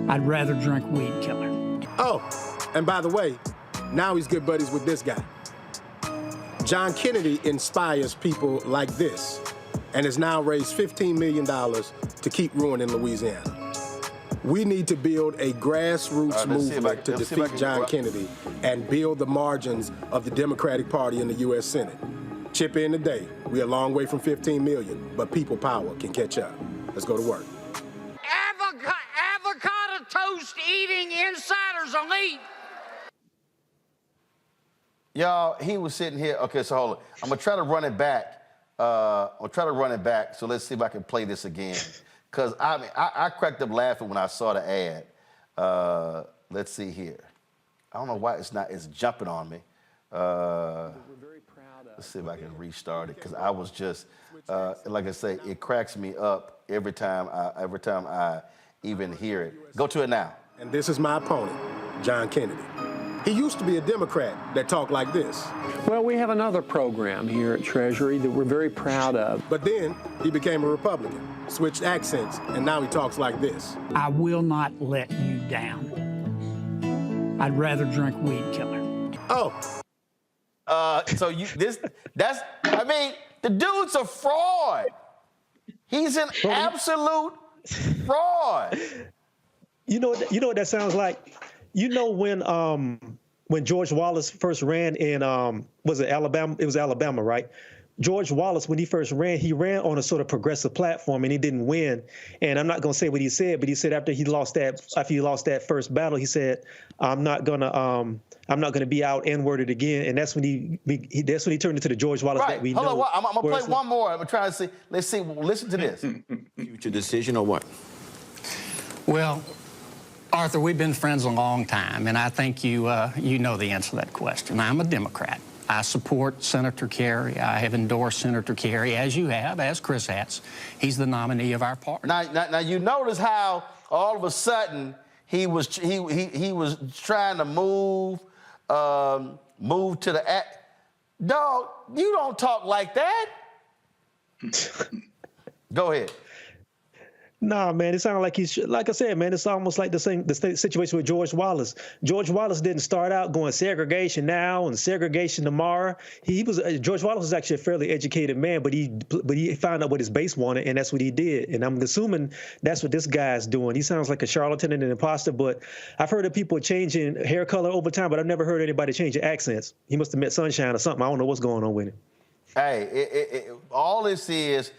I'd rather drink weed killer. Oh, and by the way, now he's good buddies with this guy. John Kennedy inspires people like this and has now raised $15 million to keep ruining Louisiana. We need to build a grassroots movement to defeat John Kennedy and build the margins of the Democratic Party in the U.S. Senate. Chip in today. We're a long way from 15 million, but people power can catch up. Let's go to work. Avocado toast eating insiders elite. Y'all, he was sitting here. Okay, so hold on. I'm going to try to run it back. So let's see if I can play this again. Because I cracked up laughing when I saw the ad. Let's see here. I don't know why it's jumping on me. Let's see if I can restart it, because I was just, like I say, it cracks me up every time I even hear it. Go to it now. And this is my opponent, John Kennedy. He used to be a Democrat that talked like this. Well, we have another program here at Treasury that we're very proud of. But then he became a Republican, switched accents, and now he talks like this. I will not let you down. I'd rather drink weed killer. Oh. The dude's a fraud. He's an absolute fraud. You know what that sounds like? You know when George Wallace first ran in was it Alabama? It was Alabama, right? George Wallace, when he first ran, he ran on a sort of progressive platform, and he didn't win. And I'm not going to say what he said, but he said after he lost that first battle, he said, "I'm not gonna be out N-worded again." And that's when he turned into the George Wallace that we know. Hold on, I'm gonna play one more. I'm trying to see. Let's see. Listen to this. Future decision or what? Well, Arthur, we've been friends a long time, and I think you know the answer to that question. I'm a Democrat. I support Senator Kerry. I have endorsed Senator Kerry, as you have, as Chris has. He's the nominee of our party. Now you notice how all of a sudden he was trying to move to the dog. You don't talk like that. Go ahead. Nah, man, it sounded like he's, like I said, man, it's almost like the situation with George Wallace. George Wallace didn't start out going segregation now and segregation tomorrow. George Wallace was actually a fairly educated man, but he found out what his base wanted, and that's what he did. And I'm assuming that's what this guy's doing. He sounds like a charlatan and an imposter, but I've heard of people changing hair color over time, but I've never heard anybody change their accents. He must have met Sunshine or something. I don't know what's going on with him. Hey, all this is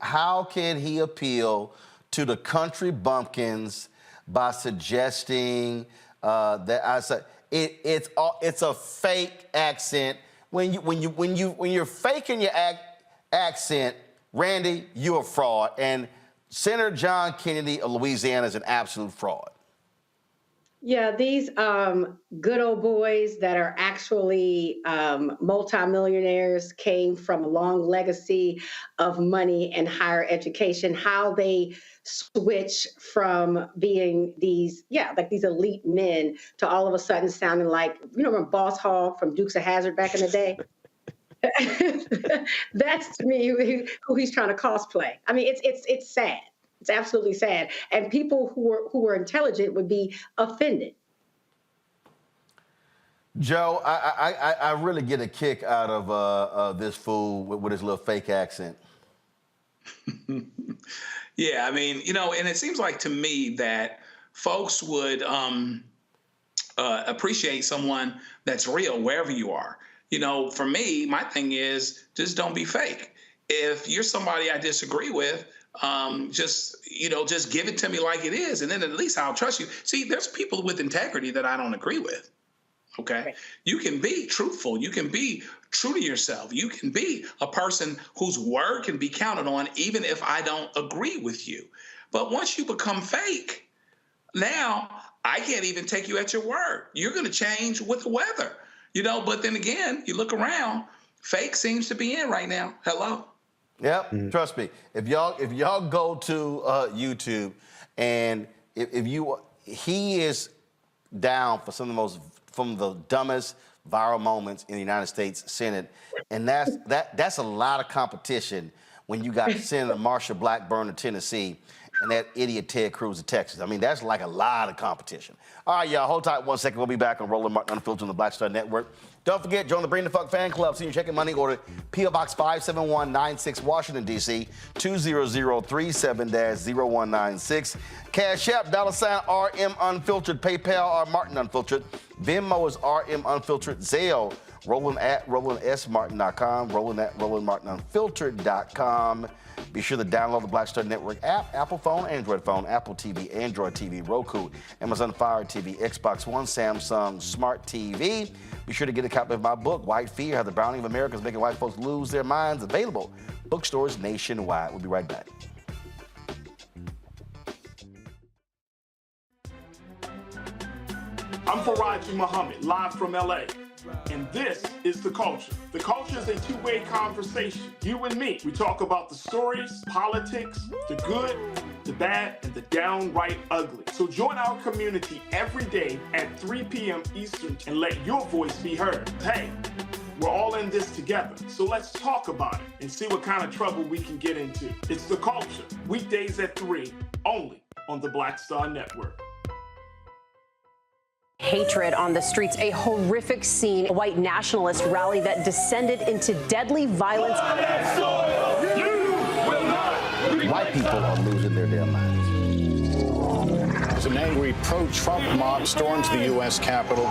how can he appeal to the country bumpkins by suggesting that it's a fake accent. When you're faking your accent, Randy, you're a fraud. And Senator John Kennedy of Louisiana is an absolute fraud. Yeah, these good old boys that are actually multimillionaires came from a long legacy of money and higher education. How they switch from being these elite men to all of a sudden sounding like, remember Boss Hogg from Dukes of Hazzard back in the day? That's to me who he's trying to cosplay. I mean, it's sad. It's absolutely sad. And people who are intelligent would be offended. Joe, I really get a kick out of this fool with his little fake accent. Yeah, I mean, and it seems like to me that folks would appreciate someone that's real wherever you are. For me, my thing is just don't be fake. If you're somebody I disagree with, just give it to me like it is, and then at least I'll trust you. See, there's people with integrity that I don't agree with. Okay. Right. You can be truthful. You can be true to yourself. You can be a person whose word can be counted on, even if I don't agree with you. But once you become fake, now I can't even take you at your word. You're going to change with the weather, but then again, you look around, fake seems to be in right now. Hello. Yep. Trust me. If y'all go to YouTube and he is down for some of the dumbest viral moments in the United States Senate, and that's a lot of competition when you got Senator Marsha Blackburn of Tennessee and that idiot Ted Cruz of Texas. I mean, that's like a lot of competition. All right, y'all, hold tight 1 second. We'll be back on Roland Martin Unfiltered on the Black Star Network. Don't forget, join the Bring the Fuck fan club. Senior checking money order, P.O. Box 57196, Washington, D.C., 20037-0196. Cash App, $RM Unfiltered. PayPal, R Martin Unfiltered. Venmo is RM Unfiltered. Zelle, Roland at RolandSMartin.com. Roland at RolandMartinUnfiltered.com. Be sure to download the Black Star Network app, Apple phone, Android phone, Apple TV, Android TV, Roku, Amazon Fire TV, Xbox One, Samsung Smart TV. Be sure to get a copy of my book, White Fear, How the Browning of America is Making White Folks Lose Their Minds, available bookstores nationwide. We'll be right back. I'm Faraji Muhammad, live from LA. And this is The Culture. The Culture is a two-way conversation. You and me. We talk about the stories, politics, the good, the bad, and the downright ugly. So join our community every day at 3 p.m. Eastern and let your voice be heard. Hey, we're all in this together. So let's talk about it and see what kind of trouble we can get into. It's The Culture, weekdays at 3, only on the Black Star Network. Hatred on the streets, a horrific scene, a white nationalist rally that descended into deadly violence. White people are losing their damn minds. An angry pro-Trump mob storms the U.S. Capitol.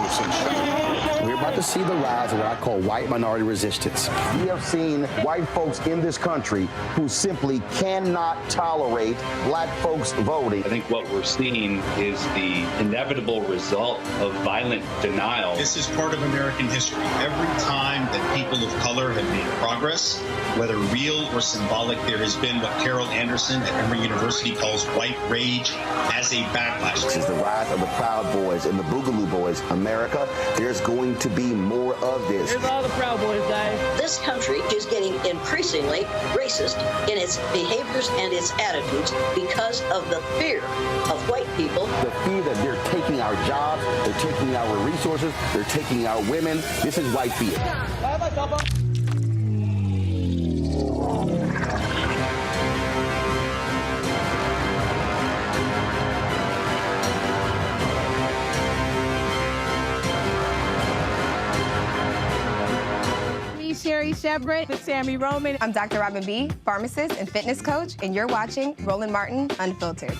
We're about to see the rise of what I call white minority resistance. We have seen white folks in this country who simply cannot tolerate black folks voting. I think what we're seeing is the inevitable result of violent denial. This is part of American history. Every time that people of color have made progress, whether real or symbolic, there has been what Carol Anderson at Emory University calls white rage as a backlash. This is the rise of the Proud Boys and the Boogaloo Boys. America, there's going to be more of this. Here's all the Proud Boys, guys. This country is getting increasingly racist in its behaviors and its attitudes because of the fear of white people. The fear that they're taking our jobs, they're taking our resources, they're taking our women. This is white fear. Haley Shepard with Sammy Roman. I'm Dr. Robin B., pharmacist and fitness coach, and you're watching Roland Martin Unfiltered.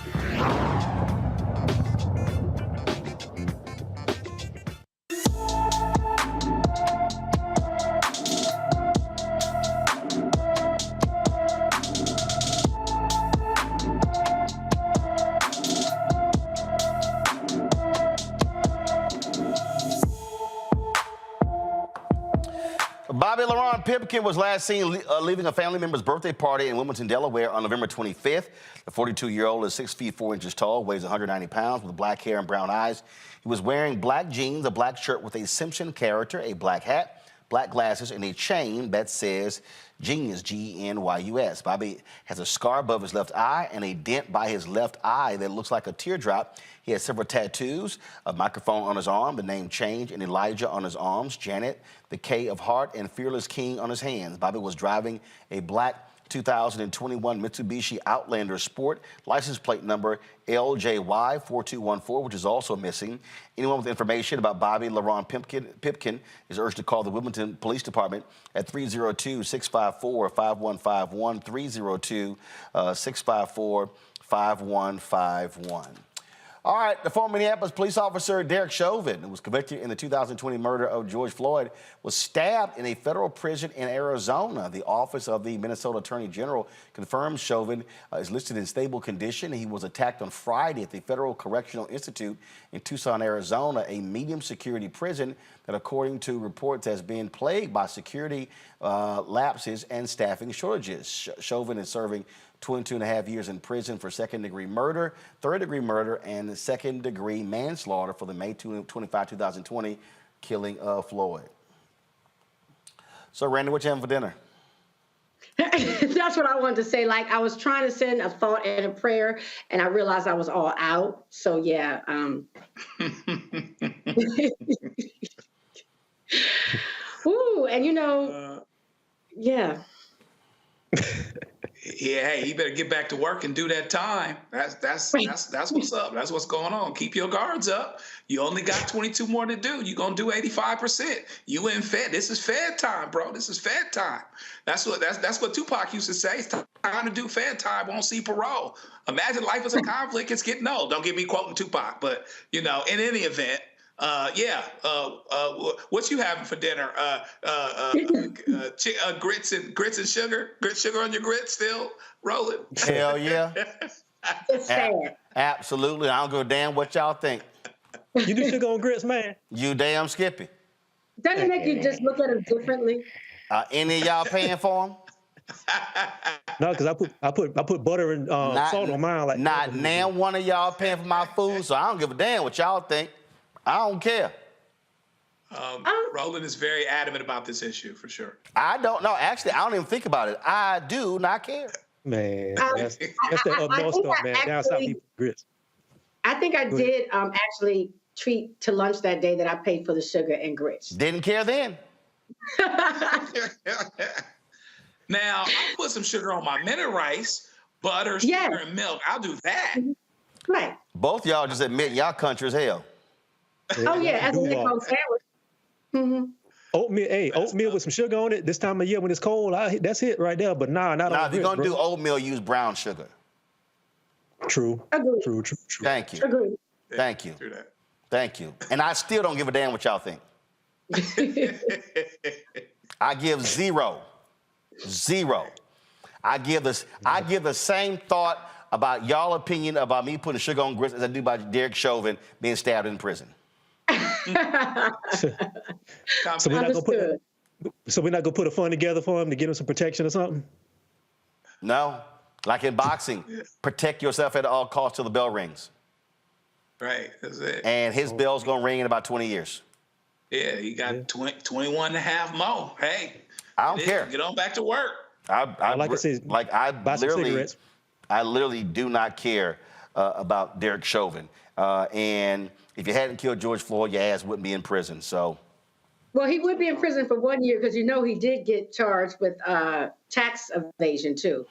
Bobby LaRon Pipkin was last seen leaving a family member's birthday party in Wilmington, Delaware on November 25th. The 42-year-old is 6 feet 4 inches tall, weighs 190 pounds, with black hair and brown eyes. He was wearing black jeans, a black shirt with a Simpson character, a black hat, black glasses, and a chain that says Genius, G-E-N-Y-U-S. Bobby has a scar above his left eye and a dent by his left eye that looks like a teardrop. He has several tattoos, a microphone on his arm, the name Change, and Elijah on his arms, Janet, the K of Heart, and Fearless King on his hands. Bobby was driving a black 2021 Mitsubishi Outlander Sport, license plate number LJY4214, which is also missing. Anyone with information about Bobby LaRon Pipkin is urged to call the Wilmington Police Department at 302-654-5151, 302-654-5151. All right, the former Minneapolis police officer Derek Chauvin, who was convicted in the 2020 murder of George Floyd, was stabbed in a federal prison in Arizona. The Office of the Minnesota Attorney General confirms Chauvin is listed in stable condition. He was attacked on Friday at the Federal Correctional Institute in Tucson, Arizona, a medium security prison that, according to reports, has been plagued by security lapses and staffing shortages. Chauvin is serving 22.5 years in prison for second-degree murder, third-degree murder, and second-degree manslaughter for the May 25, 2020 killing of Floyd. So, Randy, what you having for dinner? That's what I wanted to say. Like, I was trying to send a thought and a prayer, and I realized I was all out. So, yeah. Ooh, and yeah. Yeah, hey, you better get back to work and do that time. That's what's up. That's what's going on. Keep your guards up. You only got 22 more to do. You're gonna do 85%. You in Fed. This is Fed time, bro. This is Fed time. That's what Tupac used to say. It's time to do Fed time. Won't see parole. Imagine life is a conflict. It's getting old. Don't get me quoting Tupac, but in any event. What you having for dinner? Grits and sugar? Sugar on your grits still rolling? Hell yeah. It's sad. Absolutely. I don't give a damn what y'all think. You do sugar on grits, man? You damn Skippy. Doesn't it make you just look at them differently? Any of y'all paying for them? No, because I put butter and salt on mine. Like not now one of y'all paying for my food, so I don't give a damn what y'all think. I don't care. Roland is very adamant about this issue, for sure. I don't know. Actually, I don't even think about it. I do not care. Man, that's the up north stuff, man. Down south, people grits. I think I did actually treat to lunch that day that I paid for the sugar and grits. Didn't care then. Now, I put some sugar on my minute rice, butter, sugar, and milk. I'll do that. Right. Both y'all just admit y'all country as hell. Oh, yeah, as a Nick-O sandwich. Mm-hmm. Oatmeal with some sugar on it this time of year when it's cold, that's it right there. But not if you're going to do oatmeal, use brown sugar. True. Agreed. True. Thank you. Agreed. Thank you. Thank you. And I still don't give a damn what y'all think. I give zero. I give the same thought about y'all opinion about me putting sugar on grits as I do about Derek Chauvin being stabbed in prison. So we're not gonna put a fund together for him to get him some protection or something? No. Like in boxing, protect yourself at all costs till the bell rings. Right, that's it. And his bell's gonna ring in about 20 years. Yeah, you got 21 and a half more. Hey, I don't care. Get on back to work. I literally do not care about Derek Chauvin. And if you hadn't killed George Floyd, your ass wouldn't be in prison. So, well, he would be in prison for 1 year because he did get charged with tax evasion too.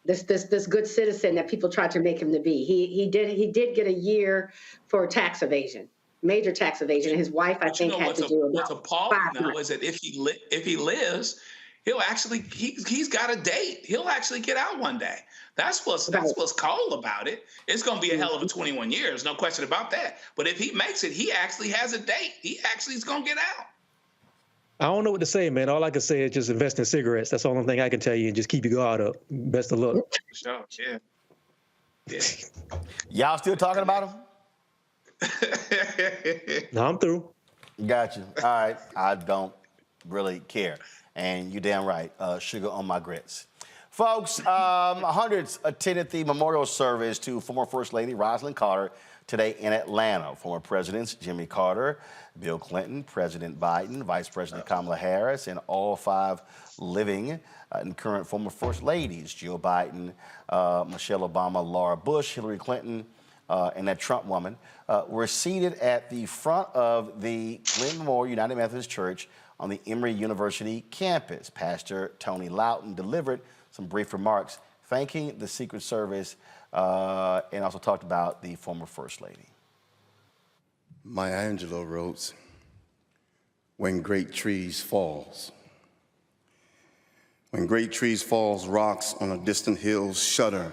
This good citizen that people tried to make him to be. He did get a year for tax evasion. major tax evasion. And his wife, I think, had to do what's about appalling 5 though months. is that if he lives, he'll actually he's got a date. He'll actually get out one day. That's what's cold about it. It's going to be a hell of a 21 years, no question about that. But if he makes it, he actually has a date. He actually is going to get out. I don't know what to say, man. All I can say is just invest in cigarettes. That's the only thing I can tell you, and just keep your guard up. Best of luck. Sure, yeah. Y'all still talking about him? No, I'm through. Got you. All right. I don't really care. And you're damn right. Sugar on my grits. Folks, hundreds attended the memorial service to former First Lady Rosalynn Carter today in Atlanta. Former Presidents Jimmy Carter, Bill Clinton, President Biden, Vice President Kamala Harris, and all 5 living and current former First Ladies, Jill Biden, Michelle Obama, Laura Bush, Hillary Clinton, and that Trump woman, were seated at the front of the Glen Memorial United Methodist Church on the Emory University campus. Pastor Tony Loughton delivered some brief remarks thanking the Secret Service and also talked about the former First Lady. Maya Angelou wrote, "When great trees falls. When great trees falls, rocks on a distant hill shudder,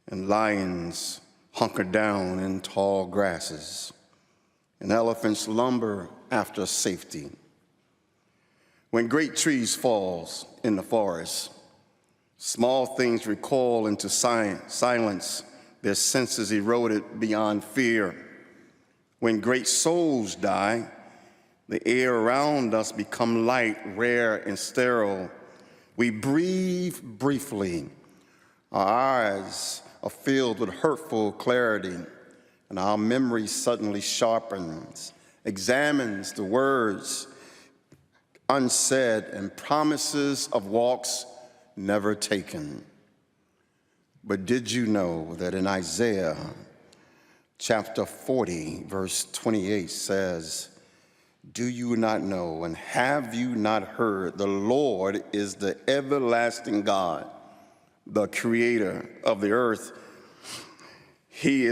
and lions hunker down in tall grasses, and elephants lumber after safety. When great trees falls in the forest, small things recoil into silence, their senses eroded beyond fear. When great souls die, the air around us become light, rare, and sterile. We breathe briefly. Our eyes are filled with hurtful clarity, and our memory suddenly sharpens, examines the words unsaid and promises of walks never taken. But did you know that in Isaiah chapter 40, verse 28 says, "Do you not know and have you not heard? The Lord is the everlasting God, the creator of the earth. He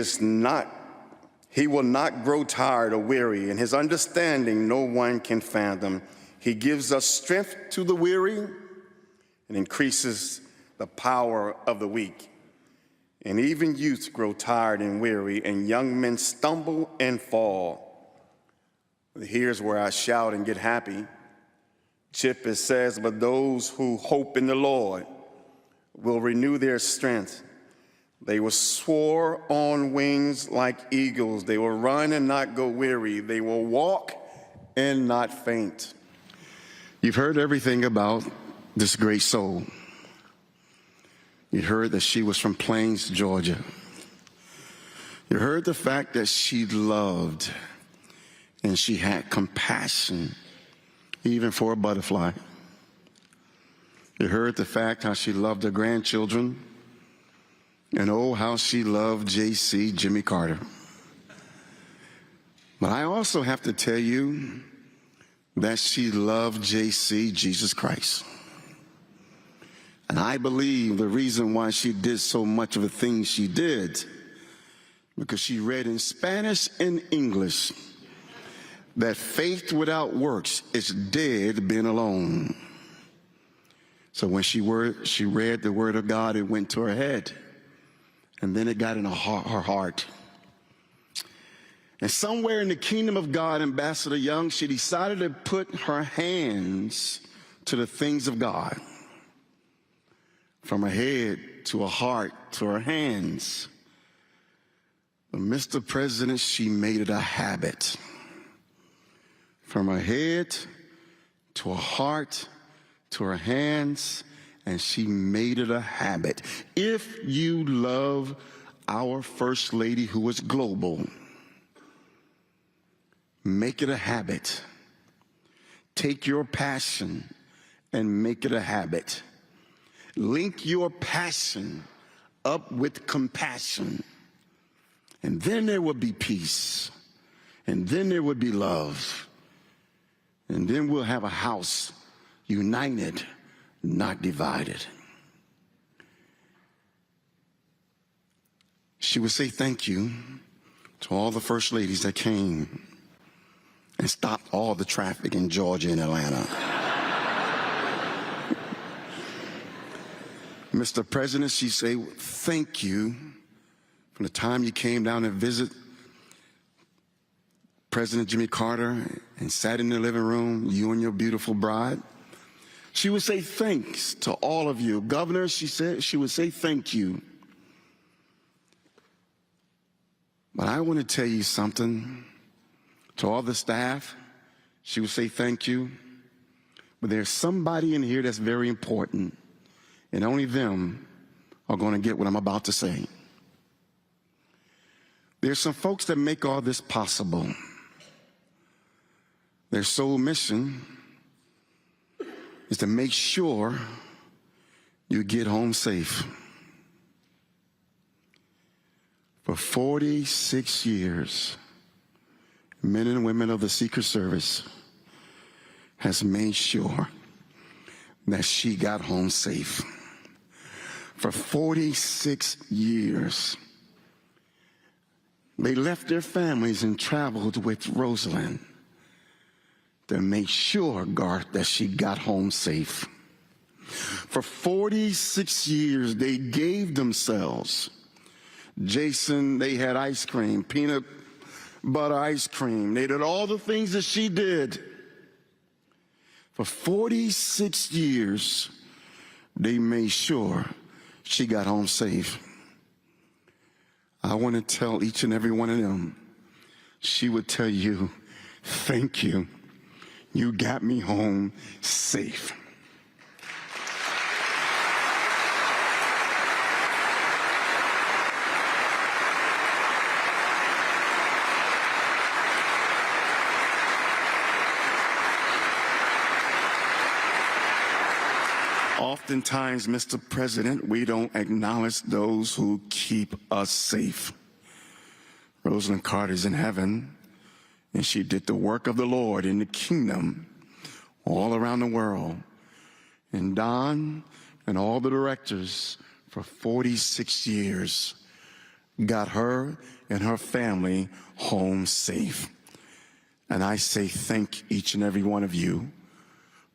will not grow tired or weary, and his understanding no one can fathom. He gives us strength to the weary and increases the power of the weak. And even youths grow tired and weary, and young men stumble and fall. But here's where I shout and get happy. Chip, it says, but those who hope in the Lord will renew their strength. They will soar on wings like eagles. They will run and not go weary. They will walk and not faint." You've heard everything about this great soul. You heard that she was from Plains, Georgia. You heard the fact that she loved and she had compassion, even for a butterfly. You heard the fact how she loved her grandchildren, and oh, how she loved JC, Jimmy Carter. But I also have to tell you that she loved JC, Jesus Christ. And I believe the reason why she did so much of the things she did, because she read in Spanish and English that faith without works is dead being alone. So when she read the word of God, it went to her head, and then it got in her heart. And somewhere in the kingdom of God, Ambassador Young, she decided to put her hands to the things of God. From her head to her heart to her hands. But Mr. President, she made it a habit. From her head to her heart to her hands, and she made it a habit. If you love our First Lady, who is global, make it a habit. Take your passion and make it a habit. Link your passion up with compassion. And then there will be peace. And then there will be love. And then we'll have a house united, not divided. She would say thank you to all the first ladies that came and stopped all the traffic in Georgia and Atlanta. Mr. President, she say, thank you from the time you came down to visit President Jimmy Carter and sat in the living room, you and your beautiful bride. She would say thanks to all of you. Governor, she said, she would say thank you. But I want to tell you something. To all the staff, she would say thank you. But there's somebody in here that's very important, and only them are going to get what I'm about to say. There's some folks that make all this possible. Their sole mission is to make sure you get home safe. For 46 years, men and women of the Secret Service has made sure that she got home safe. For 46 years, they left their families and traveled with Rosalynn to make sure, Garth, that she got home safe. For 46 years, they gave themselves. Jason, they had ice cream, peanut butter ice cream. They did all the things that she did. For 46 years, they made sure she got home safe. I want to tell each and every one of them, she would tell you, thank you. You got me home safe. Oftentimes, Mr. President, we don't acknowledge those who keep us safe. Rosalynn Carter's in heaven, and she did the work of the Lord in the kingdom all around the world. And Don and all the directors for 46 years got her and her family home safe. And I say thank each and every one of you,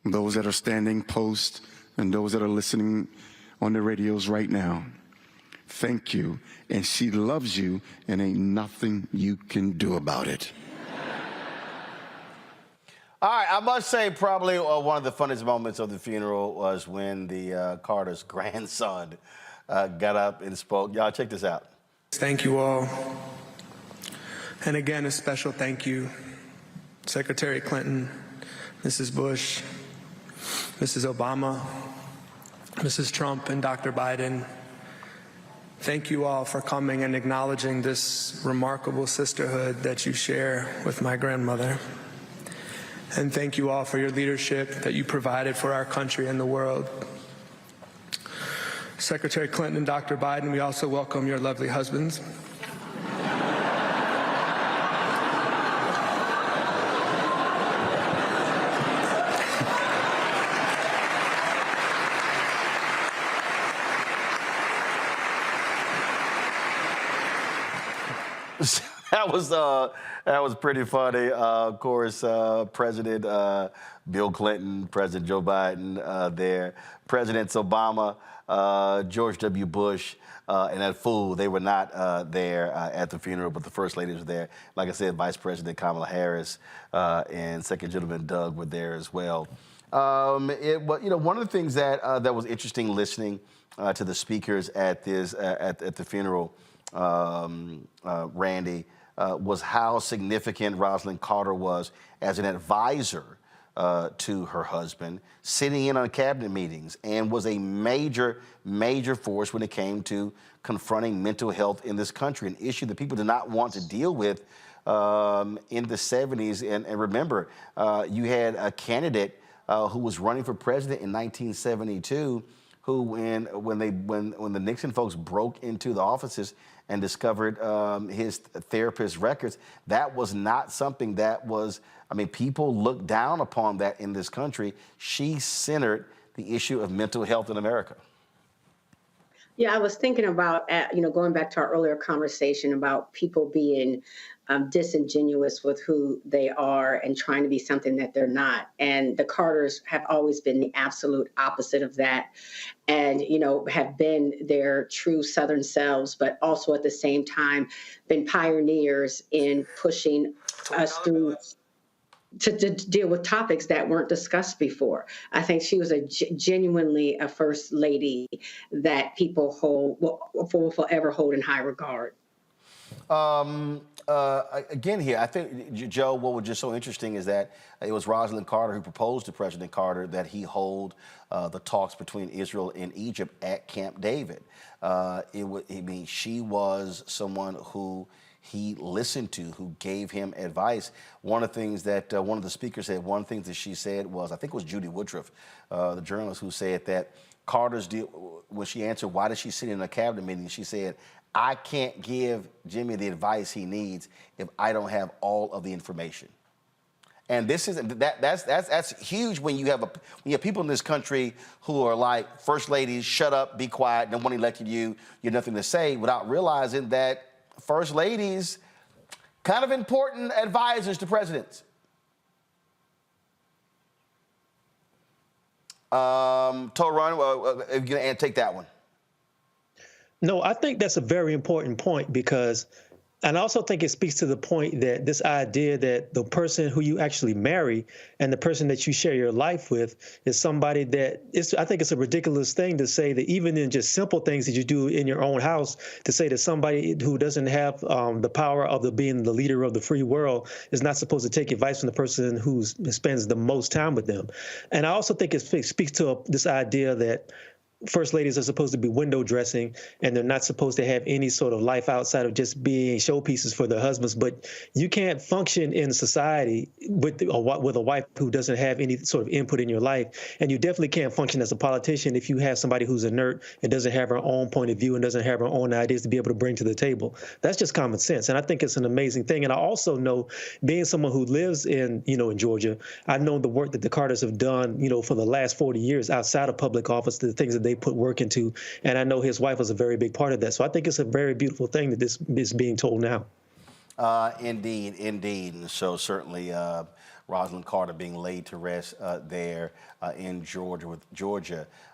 those that are standing post and those that are listening on the radios right now. Thank you. And she loves you, and ain't nothing you can do about it. All right, I must say probably one of the funniest moments of the funeral was when the Carter's grandson got up and spoke. Y'all, check this out. Thank you all. And again, a special thank you, Secretary Clinton, Mrs. Bush, Mrs. Obama, Mrs. Trump, and Dr. Biden. Thank you all for coming and acknowledging this remarkable sisterhood that you share with my grandmother. And thank you all for your leadership that you provided for our country and the world. Secretary Clinton and Dr. Biden, we also welcome your lovely husbands. That was pretty funny. Of course, President Bill Clinton, President Joe Biden there, Presidents Obama, George W. Bush, and that fool, they were not there at the funeral, but the First Ladies were there. Like I said, Vice President Kamala Harris and Second Gentleman Doug were there as well. One of the things that was interesting listening to the speakers at the funeral, Randy, was how significant Rosalynn Carter was as an advisor to her husband, sitting in on cabinet meetings, and was a major, major force when it came to confronting mental health in this country, an issue that people did not want to deal with in the 70s. And remember, you had a candidate who was running for president in 1972, who, when the Nixon folks broke into the offices and discovered his therapist records, that was not something that was, people looked down upon that in this country. She centered the issue of mental health in America. Yeah, I was thinking about, going back to our earlier conversation about people being disingenuous with who they are and trying to be something that they're not. And the Carters have always been the absolute opposite of that, and have been their true Southern selves, but also at the same time been pioneers in pushing us through to deal with topics that weren't discussed before. I think she was genuinely a first lady that people will forever hold in high regard. Again here, I think, Joe, what was just so interesting is that it was Rosalynn Carter who proposed to President Carter that he hold the talks between Israel and Egypt at Camp David. She was someone who he listened to, who gave him advice. One of the things that one of the speakers said, one of the things that she said was, I think it was Judy Woodruff, the journalist, who said that Carter's deal, when she answered, why did she sit in a cabinet meeting? She said, I can't give Jimmy the advice he needs if I don't have all of the information. And this is that's huge when you have people in this country who are like first ladies, shut up, be quiet, no one elected you, you have nothing to say, without realizing that first ladies kind of important advisors to presidents. Toran, if you can take that one. No, I think that's a very important point because, and I also think it speaks to the point that this idea that the person who you actually marry and the person that you share your life with is somebody that I think it's a ridiculous thing to say that even in just simple things that you do in your own house, to say that somebody who doesn't have the power of being the leader of the free world is not supposed to take advice from the person who spends the most time with them. And I also think it speaks to this idea that first ladies are supposed to be window dressing and they're not supposed to have any sort of life outside of just being showpieces for their husbands. But you can't function in society with a wife who doesn't have any sort of input in your life. And you definitely can't function as a politician if you have somebody who's inert and doesn't have her own point of view and doesn't have her own ideas to be able to bring to the table. That's just common sense. And I think it's an amazing thing. And I also know, being someone who lives in Georgia, I know the work that the Carters have done, for the last 40 years outside of public office, the things that they put work into. And I know his wife was a very big part of that. So I think it's a very beautiful thing that this is being told now. Indeed. And so certainly Rosalynn Carter being laid to rest there in Georgia.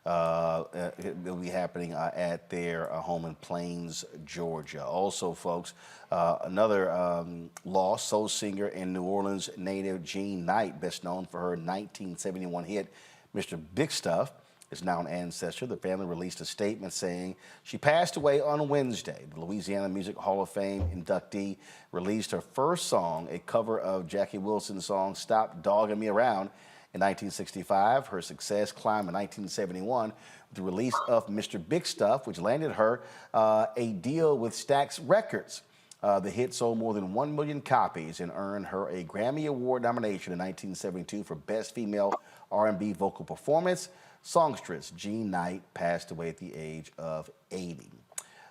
It'll be happening at their home in Plains, Georgia. Also, folks, another loss, soul singer and New Orleans native Jean Knight, best known for her 1971 hit, Mr. Big Stuff, is now an ancestor. The family released a statement saying she passed away on Wednesday. The Louisiana Music Hall of Fame inductee released her first song, a cover of Jackie Wilson's song Stop Dogging Me Around, in 1965. Her success climbed in 1971 with the release of Mr. Big Stuff, which landed her a deal with Stax Records. The hit sold more than 1 million copies and earned her a Grammy Award nomination in 1972 for Best Female R&B Vocal Performance. Songstress Jean Knight passed away at the age of 80.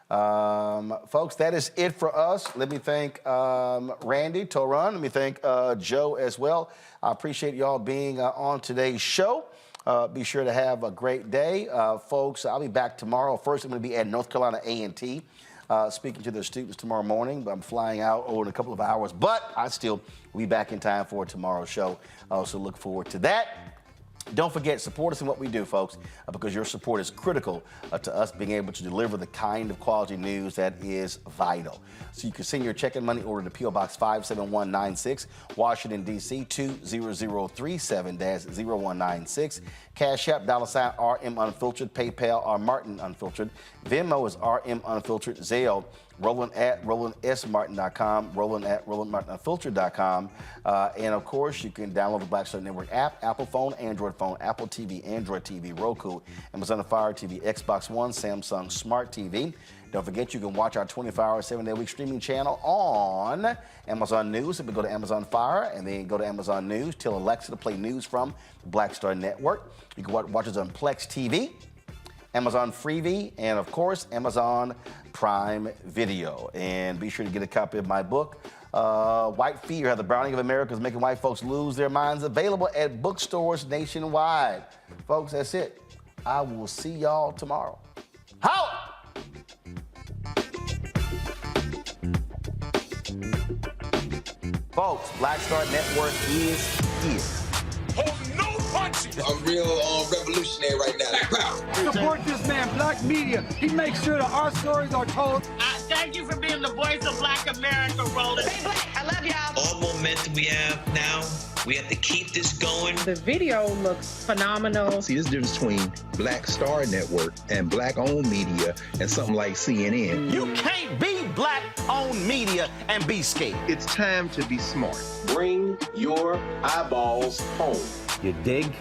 Folks, that is it for us. Let me thank Randy, Toran. Let me thank Joe as well. I appreciate y'all being on today's show. Be sure to have a great day. Folks, I'll be back tomorrow. First, I'm going to be at North Carolina A&T speaking to their students tomorrow morning. I'm flying out in a couple of hours, but I still will be back in time for tomorrow's show. I also look forward to that. Don't forget, support us in what we do, folks, because your support is critical to us being able to deliver the kind of quality news that is vital. So you can send your check and money order to P.O. Box 57196, Washington, D.C. 20037-0196. Cash App, $ RM Unfiltered. PayPal, R Martin Unfiltered. Venmo is RM Unfiltered. Zelle, Roland at RolandSMartin.com, Roland at RolandMartinUnfiltered.com. And of course, you can download the Black Star Network app, Apple phone, Android phone, Apple TV, Android TV, Roku, Amazon Fire TV, Xbox One, Samsung Smart TV. Don't forget, you can watch our 24-hour, 7-day-a-week streaming channel on Amazon News. If you go to Amazon Fire and then go to Amazon News, tell Alexa to play news from the Black Star Network. You can watch us on Plex TV, Amazon Freevee, and of course, Amazon Prime Video. And be sure to get a copy of my book, White Fear, How the Browning of America is Making White Folks Lose Their Minds, available at bookstores nationwide. Folks, that's it. I will see y'all tomorrow. Holla! Folks, Black Star Network is here. I'm real revolutionary right now. Support this man, Black Media. He makes sure that our stories are told. Thank you for being the voice of Black America, Roland. Hey, Black, I love y'all. All momentum we have now, we have to keep this going. The video looks phenomenal. See, there's a difference between Black Star Network and Black-owned media and something like CNN. You can't be Black-owned media and be scared. It's time to be smart. Bring your eyeballs home. You dig?